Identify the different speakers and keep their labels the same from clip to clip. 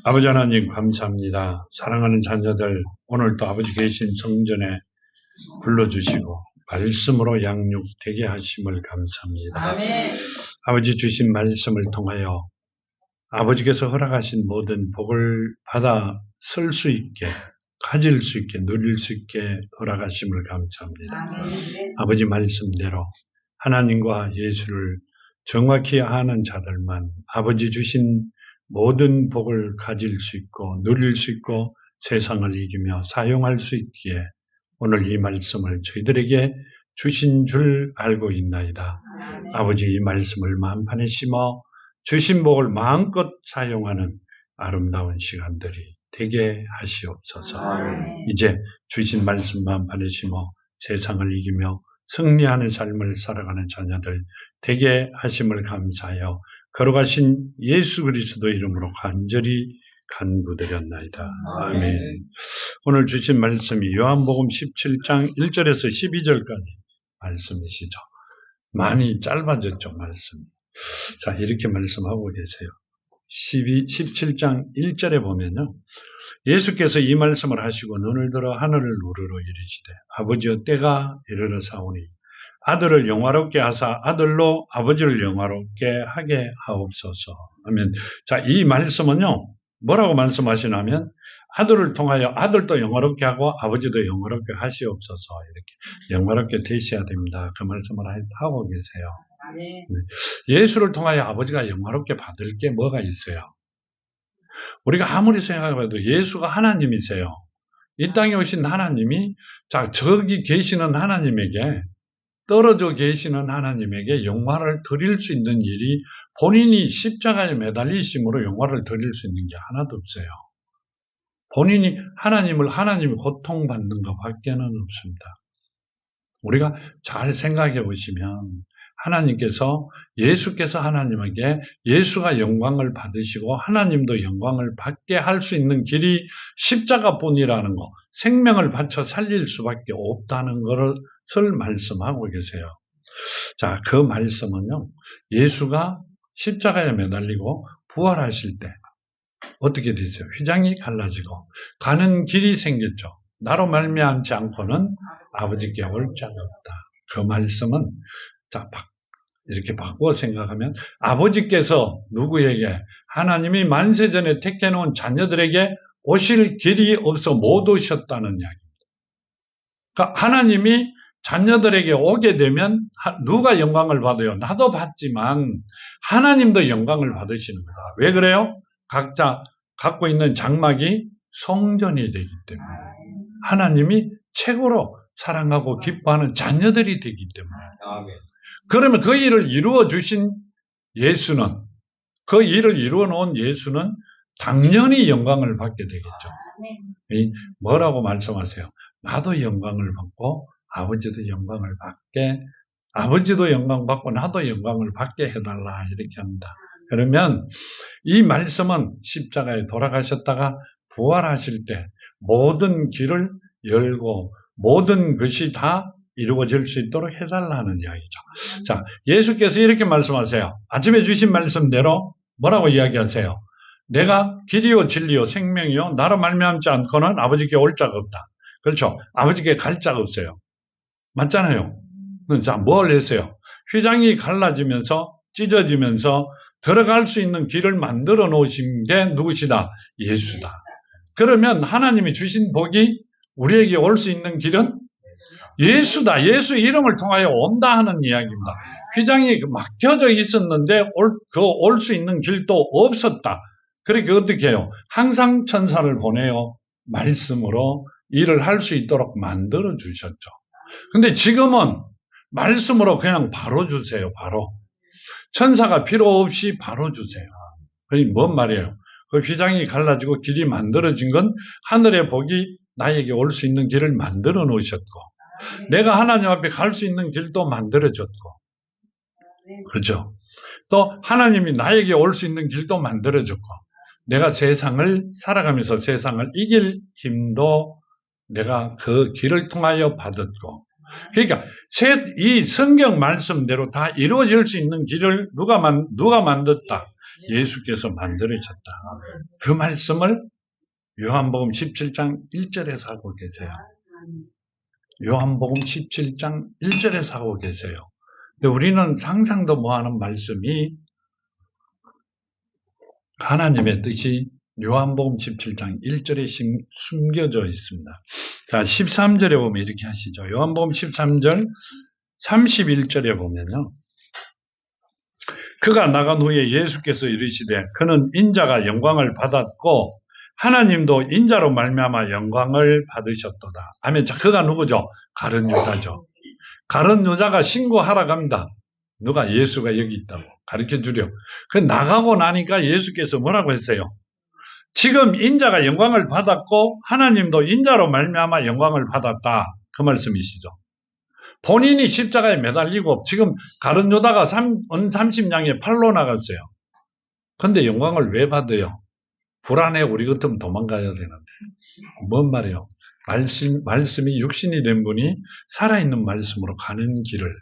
Speaker 1: 아버지 하나님 감사합니다. 사랑하는 자녀들 오늘도 아버지 계신 성전에 불러주시고 말씀으로 양육되게 하심을 감사합니다.
Speaker 2: 아멘.
Speaker 1: 아버지 주신 말씀을 통하여 아버지께서 허락하신 모든 복을 받아 설 수 있게 가질 수 있게 누릴 수 있게 허락하심을 감사합니다.
Speaker 2: 아멘.
Speaker 1: 아버지 말씀대로 하나님과 예수를 정확히 아는 자들만 아버지 주신 모든 복을 가질 수 있고 누릴 수 있고 세상을 이기며 사용할 수 있기에 오늘 이 말씀을 저희들에게 주신 줄 알고 있나이다.
Speaker 2: 아멘.
Speaker 1: 아버지 이 말씀을 마음판에 심어 주신 복을 마음껏 사용하는 아름다운 시간들이 되게 하시옵소서.
Speaker 2: 아멘.
Speaker 1: 이제 주신 말씀 마음판에 심어 세상을 이기며 승리하는 삶을 살아가는 자녀들 되게 하심을 감사하여 걸어가신 예수 그리스도 이름으로 간절히 간구드렸나이다. 아멘. 오늘 주신 말씀이 요한복음 17장 1절에서 12절까지 말씀이시죠. 많이 짧아졌죠, 말씀이. 자, 이렇게 말씀하고 계세요. 17장 1절에 보면요. 예수께서 이 말씀을 하시고 눈을 들어 하늘을 우러러 이르시되 아버지여 때가 이르러 사오니 아들을 영화롭게 하사 아들로 아버지를 영화롭게 하게 하옵소서 하면, 자, 이 말씀은요 뭐라고 말씀하시냐면 아들을 통하여 아들도 영화롭게 하고 아버지도 영화롭게 하시옵소서, 이렇게 영화롭게 되셔야 됩니다. 그 말씀을 하고 계세요.
Speaker 2: 아멘.
Speaker 1: 예수를 통하여 아버지가 영화롭게 받을 게 뭐가 있어요? 우리가 아무리 생각해도 예수가 하나님이세요. 이 땅에 오신 하나님이, 자, 저기 계시는 하나님에게, 떨어져 계시는 하나님에게 영화를 드릴 수 있는 일이 본인이 십자가에 매달리심으로 영화를 드릴 수 있는 게 하나도 없어요. 본인이 하나님이 고통받는 것밖에는 없습니다. 우리가 잘 생각해 보시면 예수께서 하나님에게 예수가 영광을 받으시고 하나님도 영광을 받게 할 수 있는 길이 십자가뿐이라는 거, 생명을 바쳐 살릴 수밖에 없다는 것을 말씀하고 계세요. 자, 그 말씀은요, 예수가 십자가에 매달리고 부활하실 때 어떻게 되세요? 휘장이 갈라지고 가는 길이 생겼죠. 나로 말미암지 않고는 아버지께 올 자가 없다. 그 말씀은, 자, 이렇게 바꾸어 생각하면 아버지께서 누구에게, 하나님이 만세전에 택해놓은 자녀들에게 오실 길이 없어 못 오셨다는 이야기입니다. 그러니까 하나님이 자녀들에게 오게 되면 누가 영광을 받아요? 나도 받지만 하나님도 영광을 받으시는 거다. 왜 그래요? 각자 갖고 있는 장막이 성전이 되기 때문에, 하나님이 최고로 사랑하고 기뻐하는 자녀들이 되기 때문에. 그러면 그 일을 이루어 주신 예수는, 그 일을 이루어 놓은 예수는 당연히 영광을 받게 되겠죠. 뭐라고 말씀하세요? 나도 영광을 받고 아버지도 영광을 받게, 아버지도 영광 받고 나도 영광을 받게 해달라, 이렇게 합니다. 그러면 이 말씀은 십자가에 돌아가셨다가 부활하실 때 모든 길을 열고 모든 것이 다 이루어질 수 있도록 해달라는 이야기죠. 자, 예수께서 이렇게 말씀하세요. 아침에 주신 말씀대로 뭐라고 이야기하세요? 내가 길이요 진리요 생명이요 나로 말미암지 않고는 아버지께 올 자가 없다. 그렇죠? 아버지께 갈 자가 없어요. 맞잖아요. 자, 뭘 했어요? 휘장이 갈라지면서 찢어지면서 들어갈 수 있는 길을 만들어 놓으신 게 누구시다? 예수다. 그러면 하나님이 주신 복이 우리에게 올 수 있는 길은 예수다. 예수 이름을 통하여 온다 하는 이야기입니다. 휘장이 막혀져 있었는데 올 수 있는 길도 없었다. 그러니까 어떻게 해요? 항상 천사를 보내요. 말씀으로 일을 할 수 있도록 만들어 주셨죠. 근데 지금은 말씀으로 그냥 바로 주세요. 바로. 천사가 필요 없이 바로 주세요. 그게 뭔 말이에요? 그 휘장이 갈라지고 길이 만들어진 건 하늘의 복이 나에게 올 수 있는 길을 만들어 놓으셨고, 내가 하나님 앞에 갈 수 있는 길도 만들어줬고, 그렇죠? 또 하나님이 나에게 올 수 있는 길도 만들어줬고, 내가 세상을 살아가면서 세상을 이길 힘도 내가 그 길을 통하여 받았고, 그러니까 이 성경 말씀대로 다 이루어질 수 있는 길을 누가 만들었다? 예수께서 만들어졌다. 그 말씀을 요한복음 17장 1절에서 하고 계세요. 요한복음 17장 1절에서 하고 계세요. 근데 우리는 상상도 못하는 말씀이 하나님의 뜻이 요한복음 17장 1절에 숨겨져 있습니다. 자, 13절에 보면 이렇게 하시죠. 요한복음 13절 31절에 보면요. 그가 나간 후에 예수께서 이르시되 그는 인자가 영광을 받았고 하나님도 인자로 말미암아 영광을 받으셨도다. 아멘. 자, 그가 누구죠? 가룟 유다죠. 가룟 유다가 신고하러 갑니다. 누가 예수가 여기 있다고 가르쳐 주려. 그 나가고 나니까 예수께서 뭐라고 했어요? 지금 인자가 영광을 받았고 하나님도 인자로 말미암아 영광을 받았다. 그 말씀이시죠. 본인이 십자가에 매달리고 지금 가룟 유다가 은 30냥에 팔로 나갔어요. 근데 영광을 왜 받아요? 불안해. 우리 같으면 도망가야 되는데. 뭔 말이에요? 말씀이 육신이 된 분이 살아있는 말씀으로 가는 길을,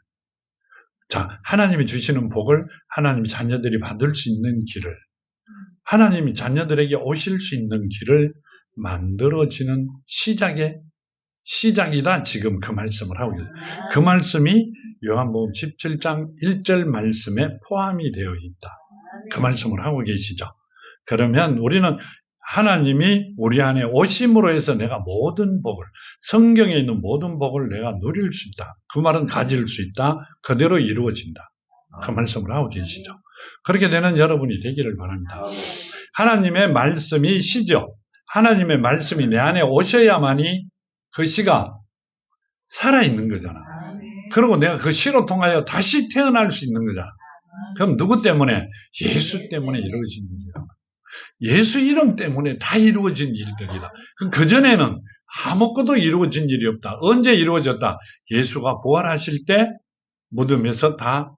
Speaker 1: 자, 하나님이 주시는 복을 하나님이 자녀들이 받을 수 있는 길을, 하나님이 자녀들에게 오실 수 있는 길을 만들어지는 시작이다. 지금 그 말씀을 하고 있어요. 그 말씀이 요한복음 17장 1절 말씀에 포함이 되어 있다. 그 말씀을 하고 계시죠. 그러면 우리는 하나님이 우리 안에 오심으로 해서 내가 모든 복을, 성경에 있는 모든 복을 내가 누릴 수 있다. 그 말은 가질 수 있다. 그대로 이루어진다. 그 말씀을 하고 계시죠. 그렇게 되는 여러분이 되기를 바랍니다. 하나님의 말씀이 시죠. 하나님의 말씀이 내 안에 오셔야만이 그 시가 살아있는 거잖아. 그리고 내가 그 시로 통하여 다시 태어날 수 있는 거잖아. 그럼 누구 때문에? 예수 때문에 이루어진 일이다. 예수 이름 때문에 다 이루어진 일들이다. 그전에는 아무것도 이루어진 일이 없다. 언제 이루어졌다? 예수가 부활하실 때 무덤에서 다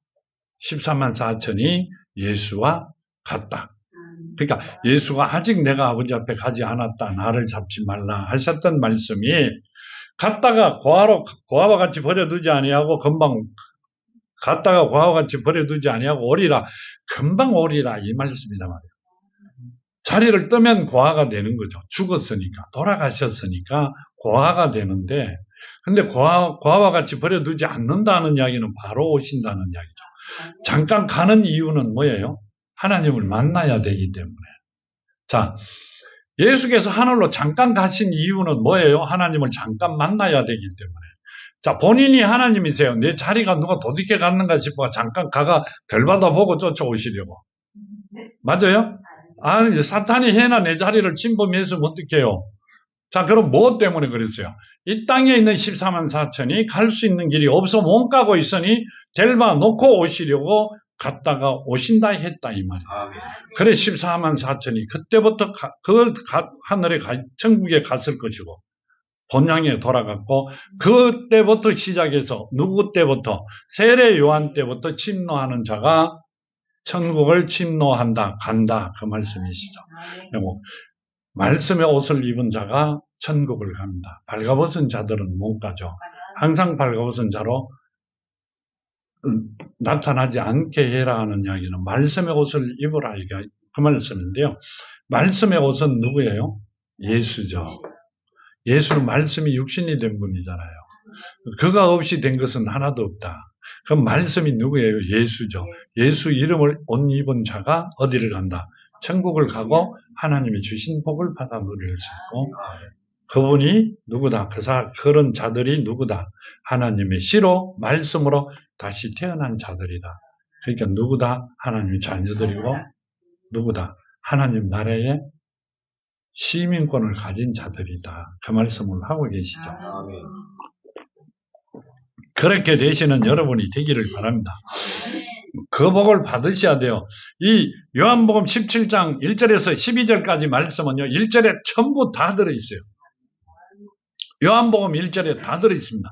Speaker 1: 14만 4천이 예수와 같다. 그러니까 예수가 아직 내가 아버지 앞에 가지 않았다. 나를 잡지 말라 하셨던 말씀이 갔다가 고아와 같이 버려두지 아니하고 금방 갔다가 고아와 같이 버려두지 아니하고 오리라. 금방 오리라 이 말씀이란 말이에요. 자리를 뜨면 고아가 되는 거죠. 죽었으니까, 돌아가셨으니까 고아가 되는데, 근데 고아와 같이 버려두지 않는다는 이야기는 바로 오신다는 이야기죠. 잠깐 가는 이유는 뭐예요? 하나님을 만나야 되기 때문에. 자, 예수께서 하늘로 잠깐 가신 이유는 뭐예요? 하나님을 잠깐 만나야 되기 때문에. 자, 본인이 하나님이세요. 내 자리가 누가 도둑해 갔는가 싶어 잠깐 가가 들받아보고 쫓아오시려고. 맞아요? 아니, 사탄이 해나 내 자리를 침범했으면 어떡해요? 자, 그럼 뭐 때문에 그랬어요? 이 땅에 있는 14만 4천이 갈 수 있는 길이 없어 못 가고 있으니 델바 놓고 오시려고 갔다가 오신다 했다 이 말이에요. 그래 14만 4천이 그때부터 하늘에 천국에 갔을 것이고 본향에 돌아갔고 그때부터 시작해서 누구 때부터? 세례 요한 때부터 침노하는 자가 천국을 침노한다, 간다 그 말씀이시죠. 말씀의 옷을 입은 자가 천국을 갑니다. 발가벗은 자들은 못 가죠. 항상 발가벗은 자로 나타나지 않게 해라 하는 이야기는 말씀의 옷을 입으라 이게 그 말씀인데요. 말씀의 옷은 누구예요? 예수죠. 예수는 말씀이 육신이 된 분이잖아요. 그가 없이 된 것은 하나도 없다. 그럼 말씀이 누구예요? 예수죠. 예수 이름을 옷 입은 자가 어디를 간다? 천국을 가고 하나님이 주신 복을 받아 누릴 수 있고 그분이 누구다? 그런 자들이 누구다? 하나님의 시로 말씀으로 다시 태어난 자들이다. 그러니까 누구다? 하나님의 자녀들이고 누구다? 하나님 나라의 시민권을 가진 자들이다. 그 말씀을 하고 계시죠. 그렇게 되시는 여러분이 되기를 바랍니다. 그 복을 받으셔야 돼요. 이 요한복음 17장 1절에서 12절까지 말씀은요. 1절에 전부 다 들어있어요. 요한복음 1절에 다 들어있습니다.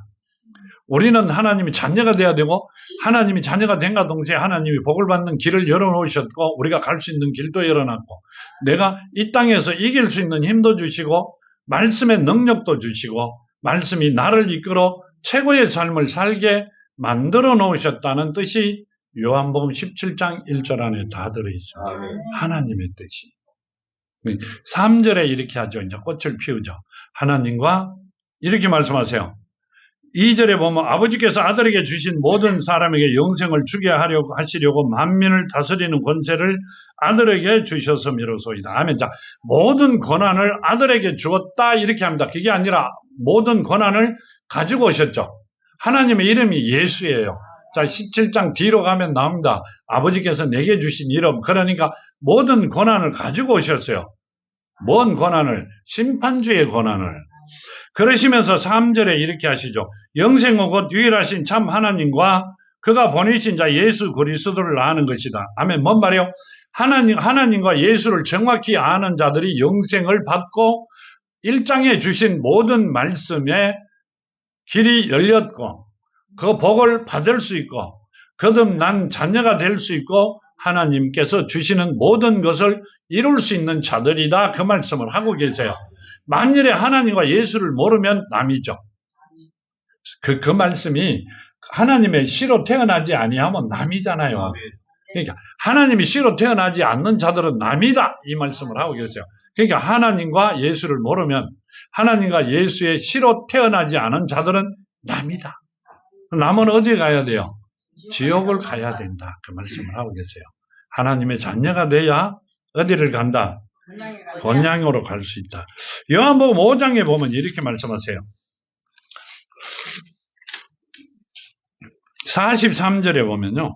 Speaker 1: 우리는 하나님이 자녀가 돼야 되고 하나님이 자녀가 된가 동시에 하나님이 복을 받는 길을 열어놓으셨고 우리가 갈 수 있는 길도 열어놨고 내가 이 땅에서 이길 수 있는 힘도 주시고 말씀의 능력도 주시고 말씀이 나를 이끌어 최고의 삶을 살게 만들어 놓으셨다는 뜻이 요한복음 17장 1절 안에 다 들어있습니다. 하나님의 뜻이. 3절에 이렇게 하죠. 이제 꽃을 피우죠. 하나님과 이렇게 말씀하세요. 2절에 보면 아버지께서 아들에게 주신 모든 사람에게 영생을 주게 하려고 하시려고 만민을 다스리는 권세를 아들에게 주셨음이로소이다. 아멘. 자, 모든 권한을 아들에게 주었다 이렇게 합니다. 그게 아니라 모든 권한을 가지고 오셨죠. 하나님의 이름이 예수예요. 자, 17장 뒤로 가면 나옵니다. 아버지께서 내게 주신 이름. 그러니까 모든 권한을 가지고 오셨어요. 뭔 권한을? 심판주의 권한을. 그러시면서 3절에 이렇게 하시죠. 영생은 곧 유일하신 참 하나님과 그가 보내신 자 예수 그리스도를 아는 것이다. 아멘. 뭔 말이요? 하나님과 예수를 정확히 아는 자들이 영생을 받고 1장에 주신 모든 말씀에 길이 열렸고 그 복을 받을 수 있고 거듭난 자녀가 될 수 있고 하나님께서 주시는 모든 것을 이룰 수 있는 자들이다. 그 말씀을 하고 계세요. 만일에 하나님과 예수를 모르면 남이죠. 그 말씀이 하나님의 씨로 태어나지 아니하면 남이잖아요. 그러니까 하나님이 씨로 태어나지 않는 자들은 남이다. 이 말씀을 하고 계세요. 그러니까 하나님과 예수를 모르면 하나님과 예수의 씨로 태어나지 않은 자들은 남이다. 남은 어디 가야 돼요? 지옥을 가야 된다. 그 말씀을 하고 계세요. 하나님의 자녀가 돼야 어디를 간다? 본향으로 갈 수 있다. 요한복음 5장에 보면 이렇게 말씀하세요. 43절에 보면요.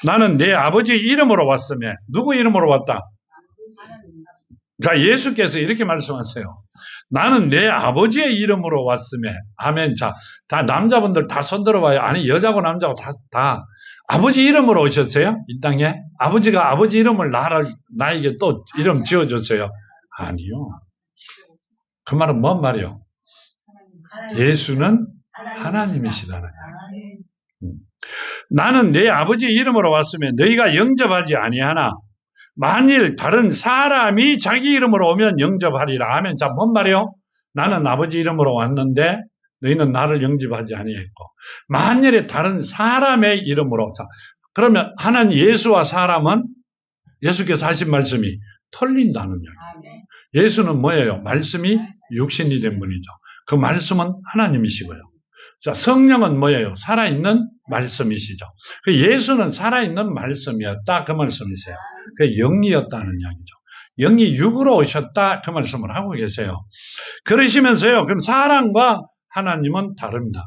Speaker 1: 나는 내 아버지 이름으로 왔으며 누구 이름으로 왔다? 자, 예수께서 이렇게 말씀하세요. 나는 내 아버지의 이름으로 왔으며 아멘. 자, 다 남자분들 다 손들어봐요. 아니 여자고 남자고 다 아버지 이름으로 오셨어요? 이 땅에? 아버지가 아버지 이름을 나에게 또 이름 지어줬어요? 아니요. 그 말은 뭔 말이요? 예수는 하나님이시다는 거예요. 나는 내 아버지 이름으로 왔으며 너희가 영접하지 아니하나 만일 다른 사람이 자기 이름으로 오면 영접하리라 하면 자, 뭔 말이요? 나는 아버지 이름으로 왔는데 너희는 나를 영접하지 아니했고 만일에 다른 사람의 이름으로 자, 그러면 하나님 예수와 사람은 예수께서 하신 말씀이 틀린다는 얘기예요. 예수는 뭐예요? 말씀이 육신이 된 분이죠. 그 말씀은 하나님이시고요. 자, 성령은 뭐예요? 살아있는 말씀이시죠. 그 예수는 살아있는 말씀이었다. 그 말씀이세요. 그 영이었다는 이야기죠. 영이 육으로 오셨다. 그 말씀을 하고 계세요. 그러시면서요. 그럼 사람과 하나님은 다릅니다.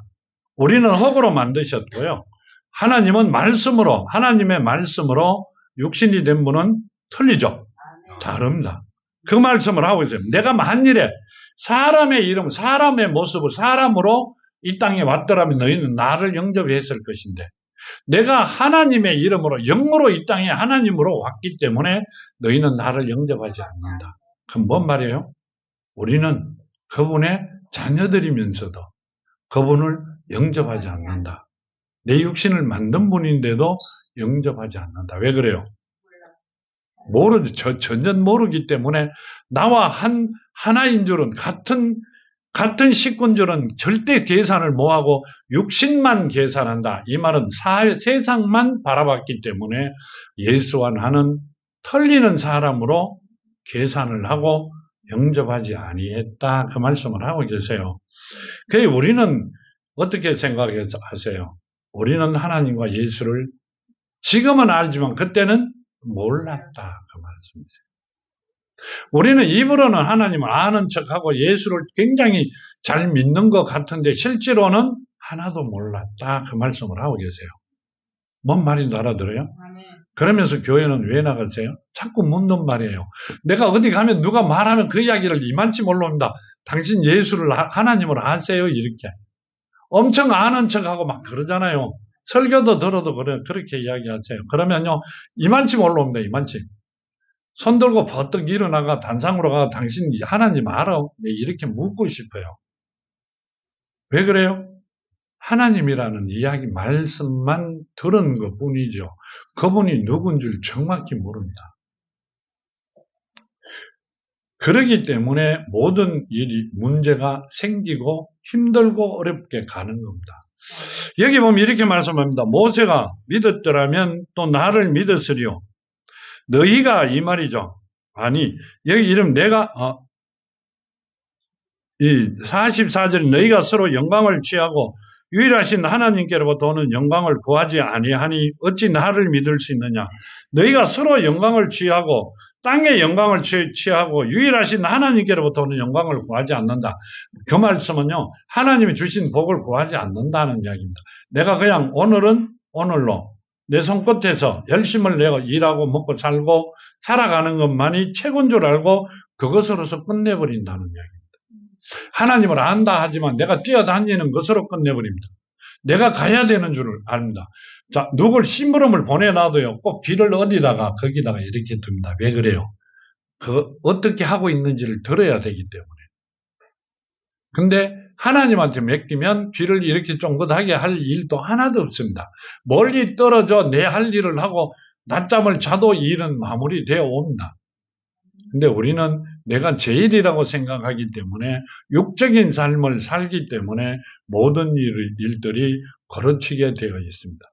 Speaker 1: 우리는 흙으로 만드셨고요. 하나님은 말씀으로, 하나님의 말씀으로 육신이 된 분은 틀리죠. 다릅니다. 그 말씀을 하고 있어요. 내가 만일에 사람의 이름, 사람의 모습을 사람으로 이 땅에 왔더라면 너희는 나를 영접했을 것인데 내가 하나님의 이름으로 영으로 이 땅에 하나님으로 왔기 때문에 너희는 나를 영접하지 않는다. 그럼 뭔 말이에요? 우리는 그분의 자녀들이면서도 그분을 영접하지 않는다. 내 육신을 만든 분인데도 영접하지 않는다. 왜 그래요? 모르죠. 전혀 모르기 때문에 나와 하나인 줄은 같은 식구인 줄은 절대 계산을 못하고 육신만 계산한다. 이 말은 세상만 바라봤기 때문에 예수와 나는 틀리는 사람으로 계산을 하고 영접하지 아니했다. 그 말씀을 하고 계세요. 그래서 우리는 어떻게 생각하세요? 우리는 하나님과 예수를 지금은 알지만 그때는 몰랐다. 그 말씀이세요. 우리는 입으로는 하나님을 아는 척하고 예수를 굉장히 잘 믿는 것 같은데 실제로는 하나도 몰랐다. 그 말씀을 하고 계세요. 뭔 말인지 알아들어요? 그러면서 교회는 왜 나가세요? 자꾸 묻는 말이에요. 내가 어디 가면 누가 말하면 그 이야기를 이만치 몰라옵니다. 당신 예수를 하나님을 아세요? 이렇게. 엄청 아는 척하고 막 그러잖아요. 설교도 들어도 그렇게 이야기하세요. 그러면요. 이만치 몰라옵니다. 이만치. 손 들고 버뜩 일어나가 단상으로 가 당신 하나님 알아? 네, 이렇게 묻고 싶어요. 왜 그래요? 하나님이라는 이야기 말씀만 들은 것 뿐이죠. 그분이 누군 줄 정확히 모릅니다. 그렇기 때문에 모든 일이 문제가 생기고 힘들고 어렵게 가는 겁니다. 여기 보면 이렇게 말씀합니다. 모세가 믿었더라면 또 나를 믿었으리요. 너희가 이 말이죠. 아니, 여기 이름 내가, 이 44절 너희가 서로 영광을 취하고 유일하신 하나님께로부터 오는 영광을 구하지 아니하니 어찌 나를 믿을 수 있느냐. 너희가 서로 영광을 취하고 땅의 영광을 취하고 유일하신 하나님께로부터 오는 영광을 구하지 않는다. 그 말씀은요, 하나님이 주신 복을 구하지 않는다는 이야기입니다. 내가 그냥 오늘은 오늘로 내 손끝에서 열심을 내고 일하고 먹고 살고 살아가는 것만이 최고인 줄 알고 그것으로서 끝내버린다는 이야기입니다. 하나님을 안다 하지만 내가 뛰어다니는 것으로 끝내버립니다. 내가 가야 되는 줄을 압니다. 자, 누굴 심부름을 보내놔도요, 꼭 길을 어디다가, 거기다가 이렇게 둡니다. 왜 그래요? 어떻게 하고 있는지를 들어야 되기 때문에. 근데 하나님한테 맡기면 길을 이렇게 쫑긋하게 할 일도 하나도 없습니다. 멀리 떨어져 내 할 일을 하고 낮잠을 자도 일은 마무리되어 옵니다. 근데 우리는 내가 제일이라고 생각하기 때문에 육적인 삶을 살기 때문에 모든 일들이 거르치게 되어 있습니다.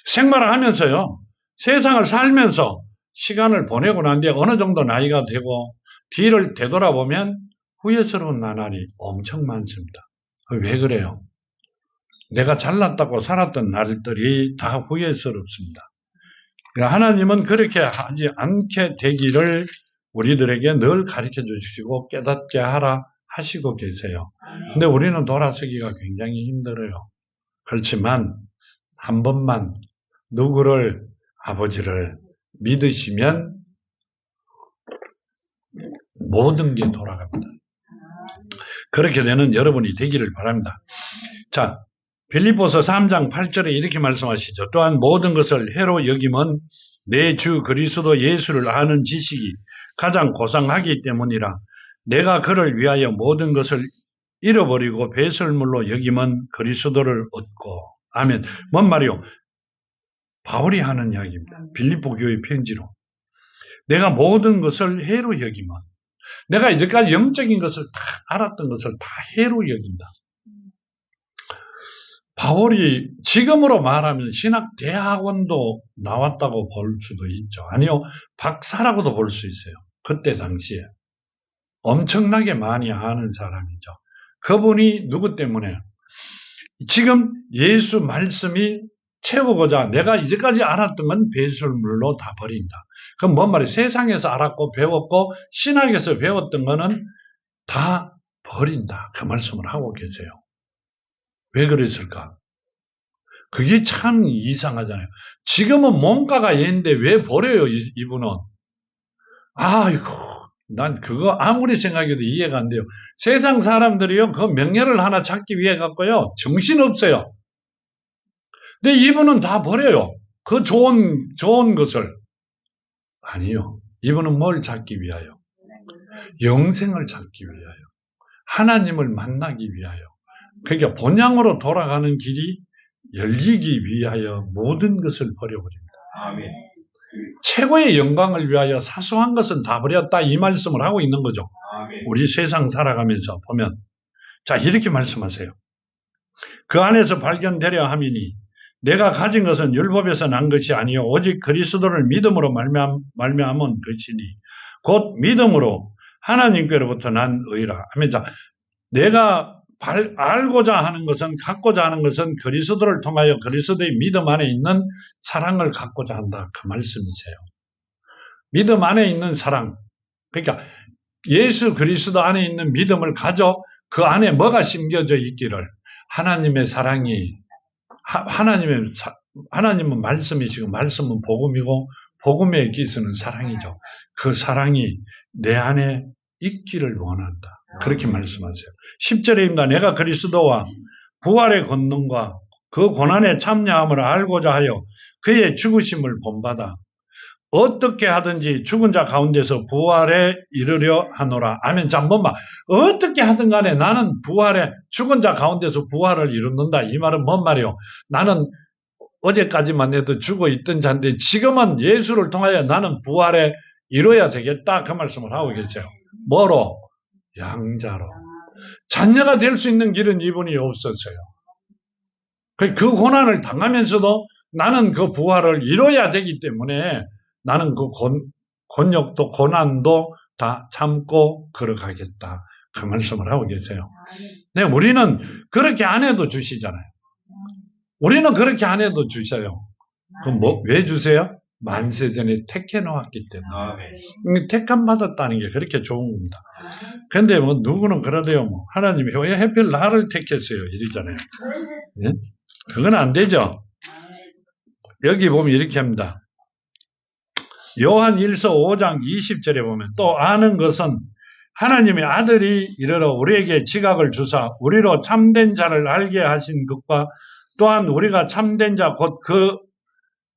Speaker 1: 생활을 하면서요, 세상을 살면서 시간을 보내고 난 뒤에 어느 정도 나이가 되고 뒤를 되돌아보면 후회스러운 나날이 엄청 많습니다. 왜 그래요? 내가 잘났다고 살았던 날들이 다 후회스럽습니다. 하나님은 그렇게 하지 않게 되기를 우리들에게 늘 가르쳐 주시고 깨닫게 하라 하시고 계세요. 근데 우리는 돌아서기가 굉장히 힘들어요. 그렇지만 한 번만 누구를, 아버지를 믿으시면 모든 게 돌아갑니다. 그렇게 되는 여러분이 되기를 바랍니다. 자, 빌립보서 3장 8절에 이렇게 말씀하시죠. 또한 모든 것을 해로 여김은 내 주 그리스도 예수를 아는 지식이 가장 고상하기 때문이라. 내가 그를 위하여 모든 것을 잃어버리고 배설물로 여김은 그리스도를 얻고. 아멘. 뭔 말이요? 바울이 하는 이야기입니다. 빌립보 교회 편지로. 내가 모든 것을 해로 여김은, 내가 이제까지 영적인 것을 다 알았던 것을 다 해로 여긴다. 바울이 지금으로 말하면 신학대학원도 나왔다고 볼 수도 있죠. 아니요, 박사라고도 볼 수 있어요. 그때 당시에. 엄청나게 많이 아는 사람이죠. 그분이 누구 때문에? 지금 예수 말씀이 채우고자 내가 이제까지 알았던 건 배설물로 다 버린다. 그럼 뭔 말이에요? 세상에서 알았고 배웠고 신학에서 배웠던 거는 다 버린다. 그 말씀을 하고 계세요. 왜 그랬을까? 그게 참 이상하잖아요. 지금은 몸가가 얘인데 왜 버려요, 이분은? 아이고, 난 그거 아무리 생각해도 이해가 안 돼요. 세상 사람들이요, 그 명예를 하나 찾기 위해 갖고요, 정신없어요. 근데 이분은 다 버려요. 그 좋은 것을. 아니요. 이분은 뭘 찾기 위하여? 영생을 찾기 위하여. 하나님을 만나기 위하여. 그러니까 본향으로 돌아가는 길이 열리기 위하여 모든 것을 버려버립니다.
Speaker 2: 아멘.
Speaker 1: 최고의 영광을 위하여 사소한 것은 다 버렸다, 이 말씀을 하고 있는 거죠.
Speaker 2: 아멘.
Speaker 1: 우리 세상 살아가면서 보면. 자, 이렇게 말씀하세요. 그 안에서 발견되려 함이니 내가 가진 것은 율법에서 난 것이 아니요 오직 그리스도를 믿음으로 말미암은 것이니 곧 믿음으로 하나님께로부터 난 의라. 자, 내가 알고자 하는 것은, 갖고자 하는 것은 그리스도를 통하여 그리스도의 믿음 안에 있는 사랑을 갖고자 한다. 그 말씀이세요. 믿음 안에 있는 사랑. 그러니까 예수 그리스도 안에 있는 믿음을 가져 그 안에 뭐가 심겨져 있기를, 하나님의 사랑이, 하나님은 말씀이시고 말씀은 복음이고 복음의 기스는 사랑이죠. 그 사랑이 내 안에 있기를 원한다. 그렇게 말씀하세요. 10절입니다. 내가 그리스도와 부활의 권능과 그 고난에 참여함을 알고자 하여 그의 죽으심을 본받아 어떻게 하든지 죽은 자 가운데서 부활에 이르려 하노라. 아멘. 자, 뭔 말? 어떻게 하든 간에 나는 죽은 자 가운데서 부활을 이룬다. 이 말은 뭔 말이요? 나는 어제까지만 해도 죽어 있던 자인데 지금은 예수를 통하여 나는 부활에 이뤄야 되겠다. 그 말씀을 하고 계세요. 뭐로? 양자로. 자녀가 될 수 있는 길은 이분이 없었어요. 그 고난을 당하면서도 나는 그 부활을 이뤄야 되기 때문에 나는 그 곤욕도 고난도 다 참고 걸어가겠다. 그 말씀을 하고 계세요. 네, 우리는 그렇게 안 해도 주시잖아요. 우리는 그렇게 안 해도 주셔요. 그럼 왜 주세요? 만세전에 택해 놓았기 때문에. 택함 받았다는 게 그렇게 좋은 겁니다. 근데 뭐 누구는 그러대요. 뭐 하나님이 왜 하필 나를 택했어요? 이러잖아요. 예? 그건 안 되죠. 여기 보면 이렇게 합니다. 요한 1서 5장 20절에 보면 또 아는 것은 하나님의 아들이 이르러 우리에게 지각을 주사 우리로 참된 자를 알게 하신 것과 또한 우리가 참된 자 곧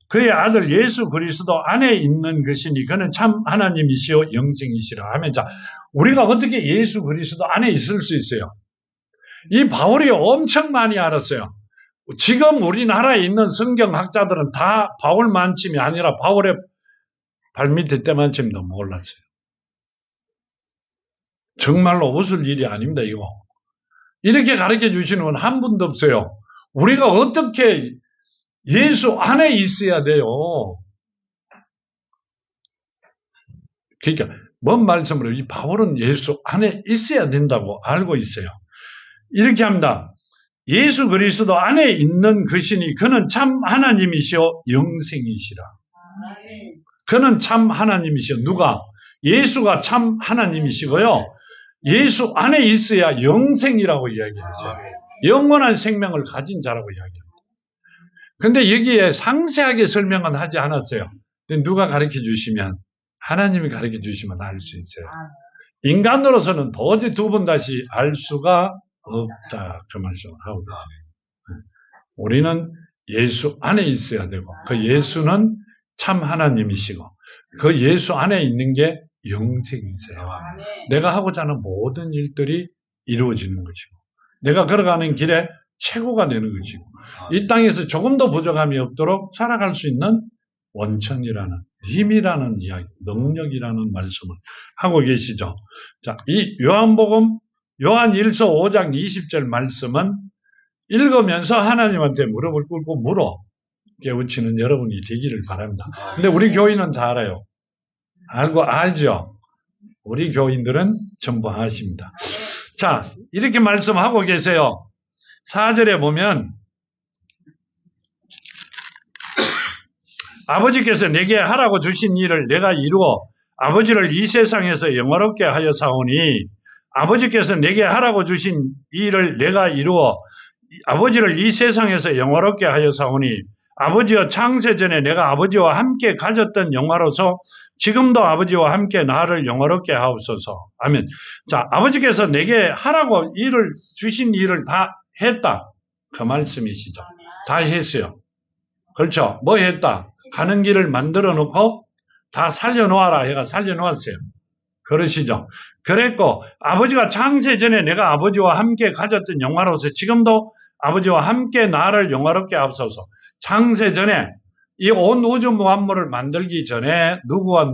Speaker 1: 그의 아들 예수 그리스도 안에 있는 것이니 그는 참 하나님이시요 영생이시라 하면 자 우리가 어떻게 예수 그리스도 안에 있을 수 있어요? 이 바울이 엄청 많이 알았어요. 지금 우리나라에 있는 성경학자들은 다 바울만쯤이 아니라 바울의 발밑에 때만쯤도 몰랐어요. 정말로 웃을 일이 아닙니다, 이거. 이렇게 가르쳐 주시는 분 한 분도 없어요. 우리가 어떻게 예수 안에 있어야 돼요. 그러니까 뭔 말씀으로 이 바울은 예수 안에 있어야 된다고 알고 있어요. 이렇게 합니다. 예수 그리스도 안에 있는 것이니 그는 참 하나님이시오 영생이시라. 그는 참 하나님이시오. 누가? 예수가 참 하나님이시고요. 예수 안에 있어야 영생이라고 이야기했어요. 영원한 생명을 가진 자라고 이야기합니다. 근데 여기에 상세하게 설명은 하지 않았어요. 근데 누가 가르쳐 주시면 하나님이 가르쳐 주시면 알 수 있어요. 인간으로서는 도저히 두 번 다시 알 수가 없다. 그 말씀을 하고 계세요. 우리는 예수 안에 있어야 되고 그 예수는 참 하나님이시고 그 예수 안에 있는 게 영생이세요. 내가 하고자 하는 모든 일들이 이루어지는 것이고 내가 걸어가는 길에 최고가 되는 것이고 이 땅에서 조금도 부족함이 없도록 살아갈 수 있는 원천이라는 힘이라는 이야기, 능력이라는 말씀을 하고 계시죠. 자, 이 요한복음 요한 1서 5장 20절 말씀은 읽으면서 하나님한테 무릎을 꿇고 물어 깨우치는 여러분이 되기를 바랍니다. 근데 우리 교인은 다 알아요. 알죠? 우리 교인들은 전부 아십니다. 자, 이렇게 말씀하고 계세요. 4절에 보면 아버지께서 내게 하라고 주신 일을 내가 이루어 아버지를 이 세상에서 영화롭게 하여 사오니 아버지께서 내게 하라고 주신 일을 내가 이루어 아버지를 이 세상에서 영화롭게 하여 사오니 아버지여 창세전에 내가 아버지와 함께 가졌던 영화로서 지금도 아버지와 함께 나를 영화롭게 하옵소서. 아멘. 자, 아버지께서 내게 하라고 주신 일을 다 했다. 그 말씀이시죠. 다 했어요. 그렇죠. 뭐 했다? 가는 길을 만들어 놓고 다 살려놓아라 해가 살려놓았어요. 그러시죠. 그랬고 아버지가 창세 전에 내가 아버지와 함께 가졌던 영화로서 지금도 아버지와 함께 나를 영화롭게 하옵소서. 창세 전에 이 온 우주 만물을 만들기 전에 누구가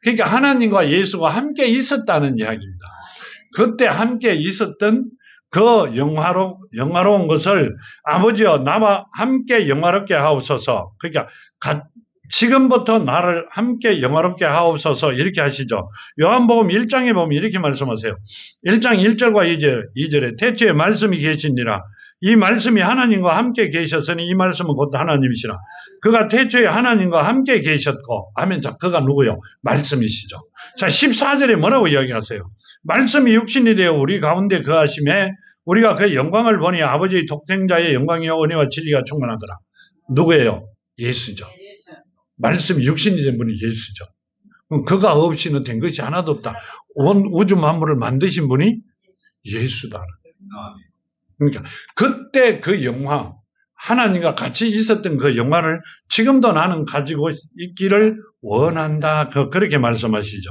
Speaker 1: 그러니까 하나님과 예수가 함께 있었다는 이야기입니다. 그때 함께 있었던 그 영화로운 것을 아버지여 나와 함께 영화롭게 하옵소서. 그러니까 지금부터 나를 함께 영화롭게 하옵소서 이렇게 하시죠. 요한복음 1장에 보면 이렇게 말씀하세요. 1장 1절과 2절에 태초에 말씀이 계시니라. 이 말씀이 하나님과 함께 계셨으니 이 말씀은 곧 하나님이시라. 그가 태초에 하나님과 함께 계셨고 아멘. 자, 그가 누구요? 말씀이시죠. 자, 14절에 뭐라고 이야기하세요? 말씀이 육신이 되어 우리 가운데 거하심에 우리가 그 영광을 보니 아버지의 독생자의 영광이요 은혜와 진리가 충만하더라. 누구예요? 예수죠. 말씀이 육신이 된 분이 예수죠. 그럼 그가 없이는 된 것이 하나도 없다. 온 우주 만물을 만드신 분이 예수다. 그러니까 그때 그 영광, 하나님과 같이 있었던 그 영광을 지금도 나는 가지고 있기를 원한다. 그렇게 말씀하시죠.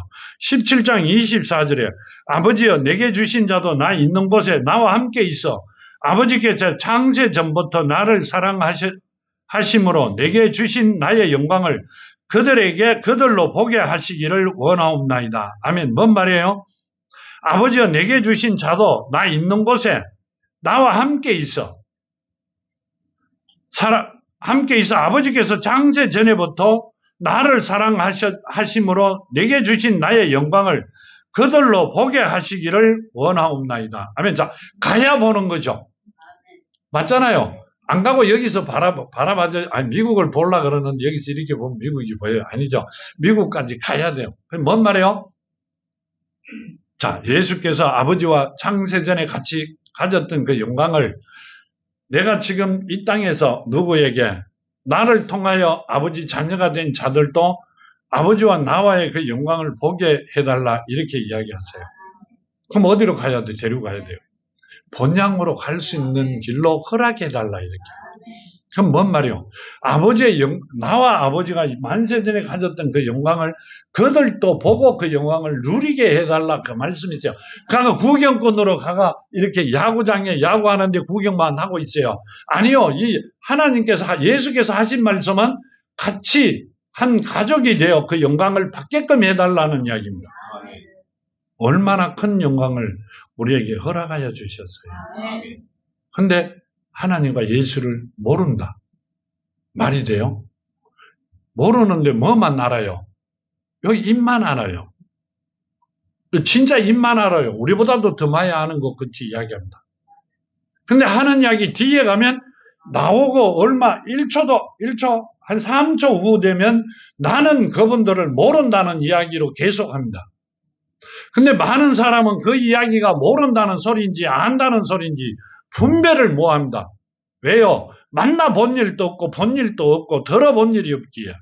Speaker 1: 17장 24절에 아버지여 내게 주신 자도 나 있는 곳에 나와 함께 있어 아버지께서 창세 전부터 나를 사랑하심으로 내게 주신 나의 영광을 그들로 보게 하시기를 원하옵나이다. 아멘. 뭔 말이에요? 아버지여 내게 주신 자도 나 있는 곳에 나와 함께 있어. 함께 있어 아버지께서 장세 전에부터 나를 사랑하심으로 내게 주신 나의 영광을 그들로 보게 하시기를 원하옵나이다. 아멘. 자, 가야 보는 거죠. 맞잖아요. 안 가고 여기서 바라봐줘. 아니, 미국을 보려고 그러는데 여기서 이렇게 보면 미국이 보여요. 아니죠. 미국까지 가야 돼요. 그럼 뭔 말이에요? 자, 예수께서 아버지와 창세전에 같이 가졌던 그 영광을 내가 지금 이 땅에서 누구에게 나를 통하여 아버지 자녀가 된 자들도 아버지와 나와의 그 영광을 보게 해달라 이렇게 이야기하세요. 그럼 어디로 가야 돼? 데리고 가야 돼요. 본향으로 갈 수 있는 길로 허락해달라 이렇게. 그럼 뭔 말이요? 나와 아버지가 만세전에 가졌던 그 영광을 그들도 보고 그 영광을 누리게 해달라 그 말씀이세요. 가가 구경꾼으로 가가 이렇게 야구장에 야구하는데 구경만 하고 있어요. 아니요. 예수께서 하신 말씀은 같이 한 가족이 되어 그 영광을 받게끔 해달라는 이야기입니다. 얼마나 큰 영광을 우리에게 허락하여 주셨어요. 근데 하나님과 예수를 모른다. 말이 돼요? 모르는데 뭐만 알아요? 여기 입만 알아요. 진짜 입만 알아요. 우리보다도 더 많이 아는 것 같이 이야기합니다. 근데 하는 이야기 뒤에 가면 나오고 1초, 한 3초 후 되면 나는 그분들을 모른다는 이야기로 계속합니다. 근데 많은 사람은 그 이야기가 모른다는 소리인지 안다는 소리인지 분별을 못합니다. 왜요? 만나본 일도 없고 본 일도 없고 들어본 일이 없기에.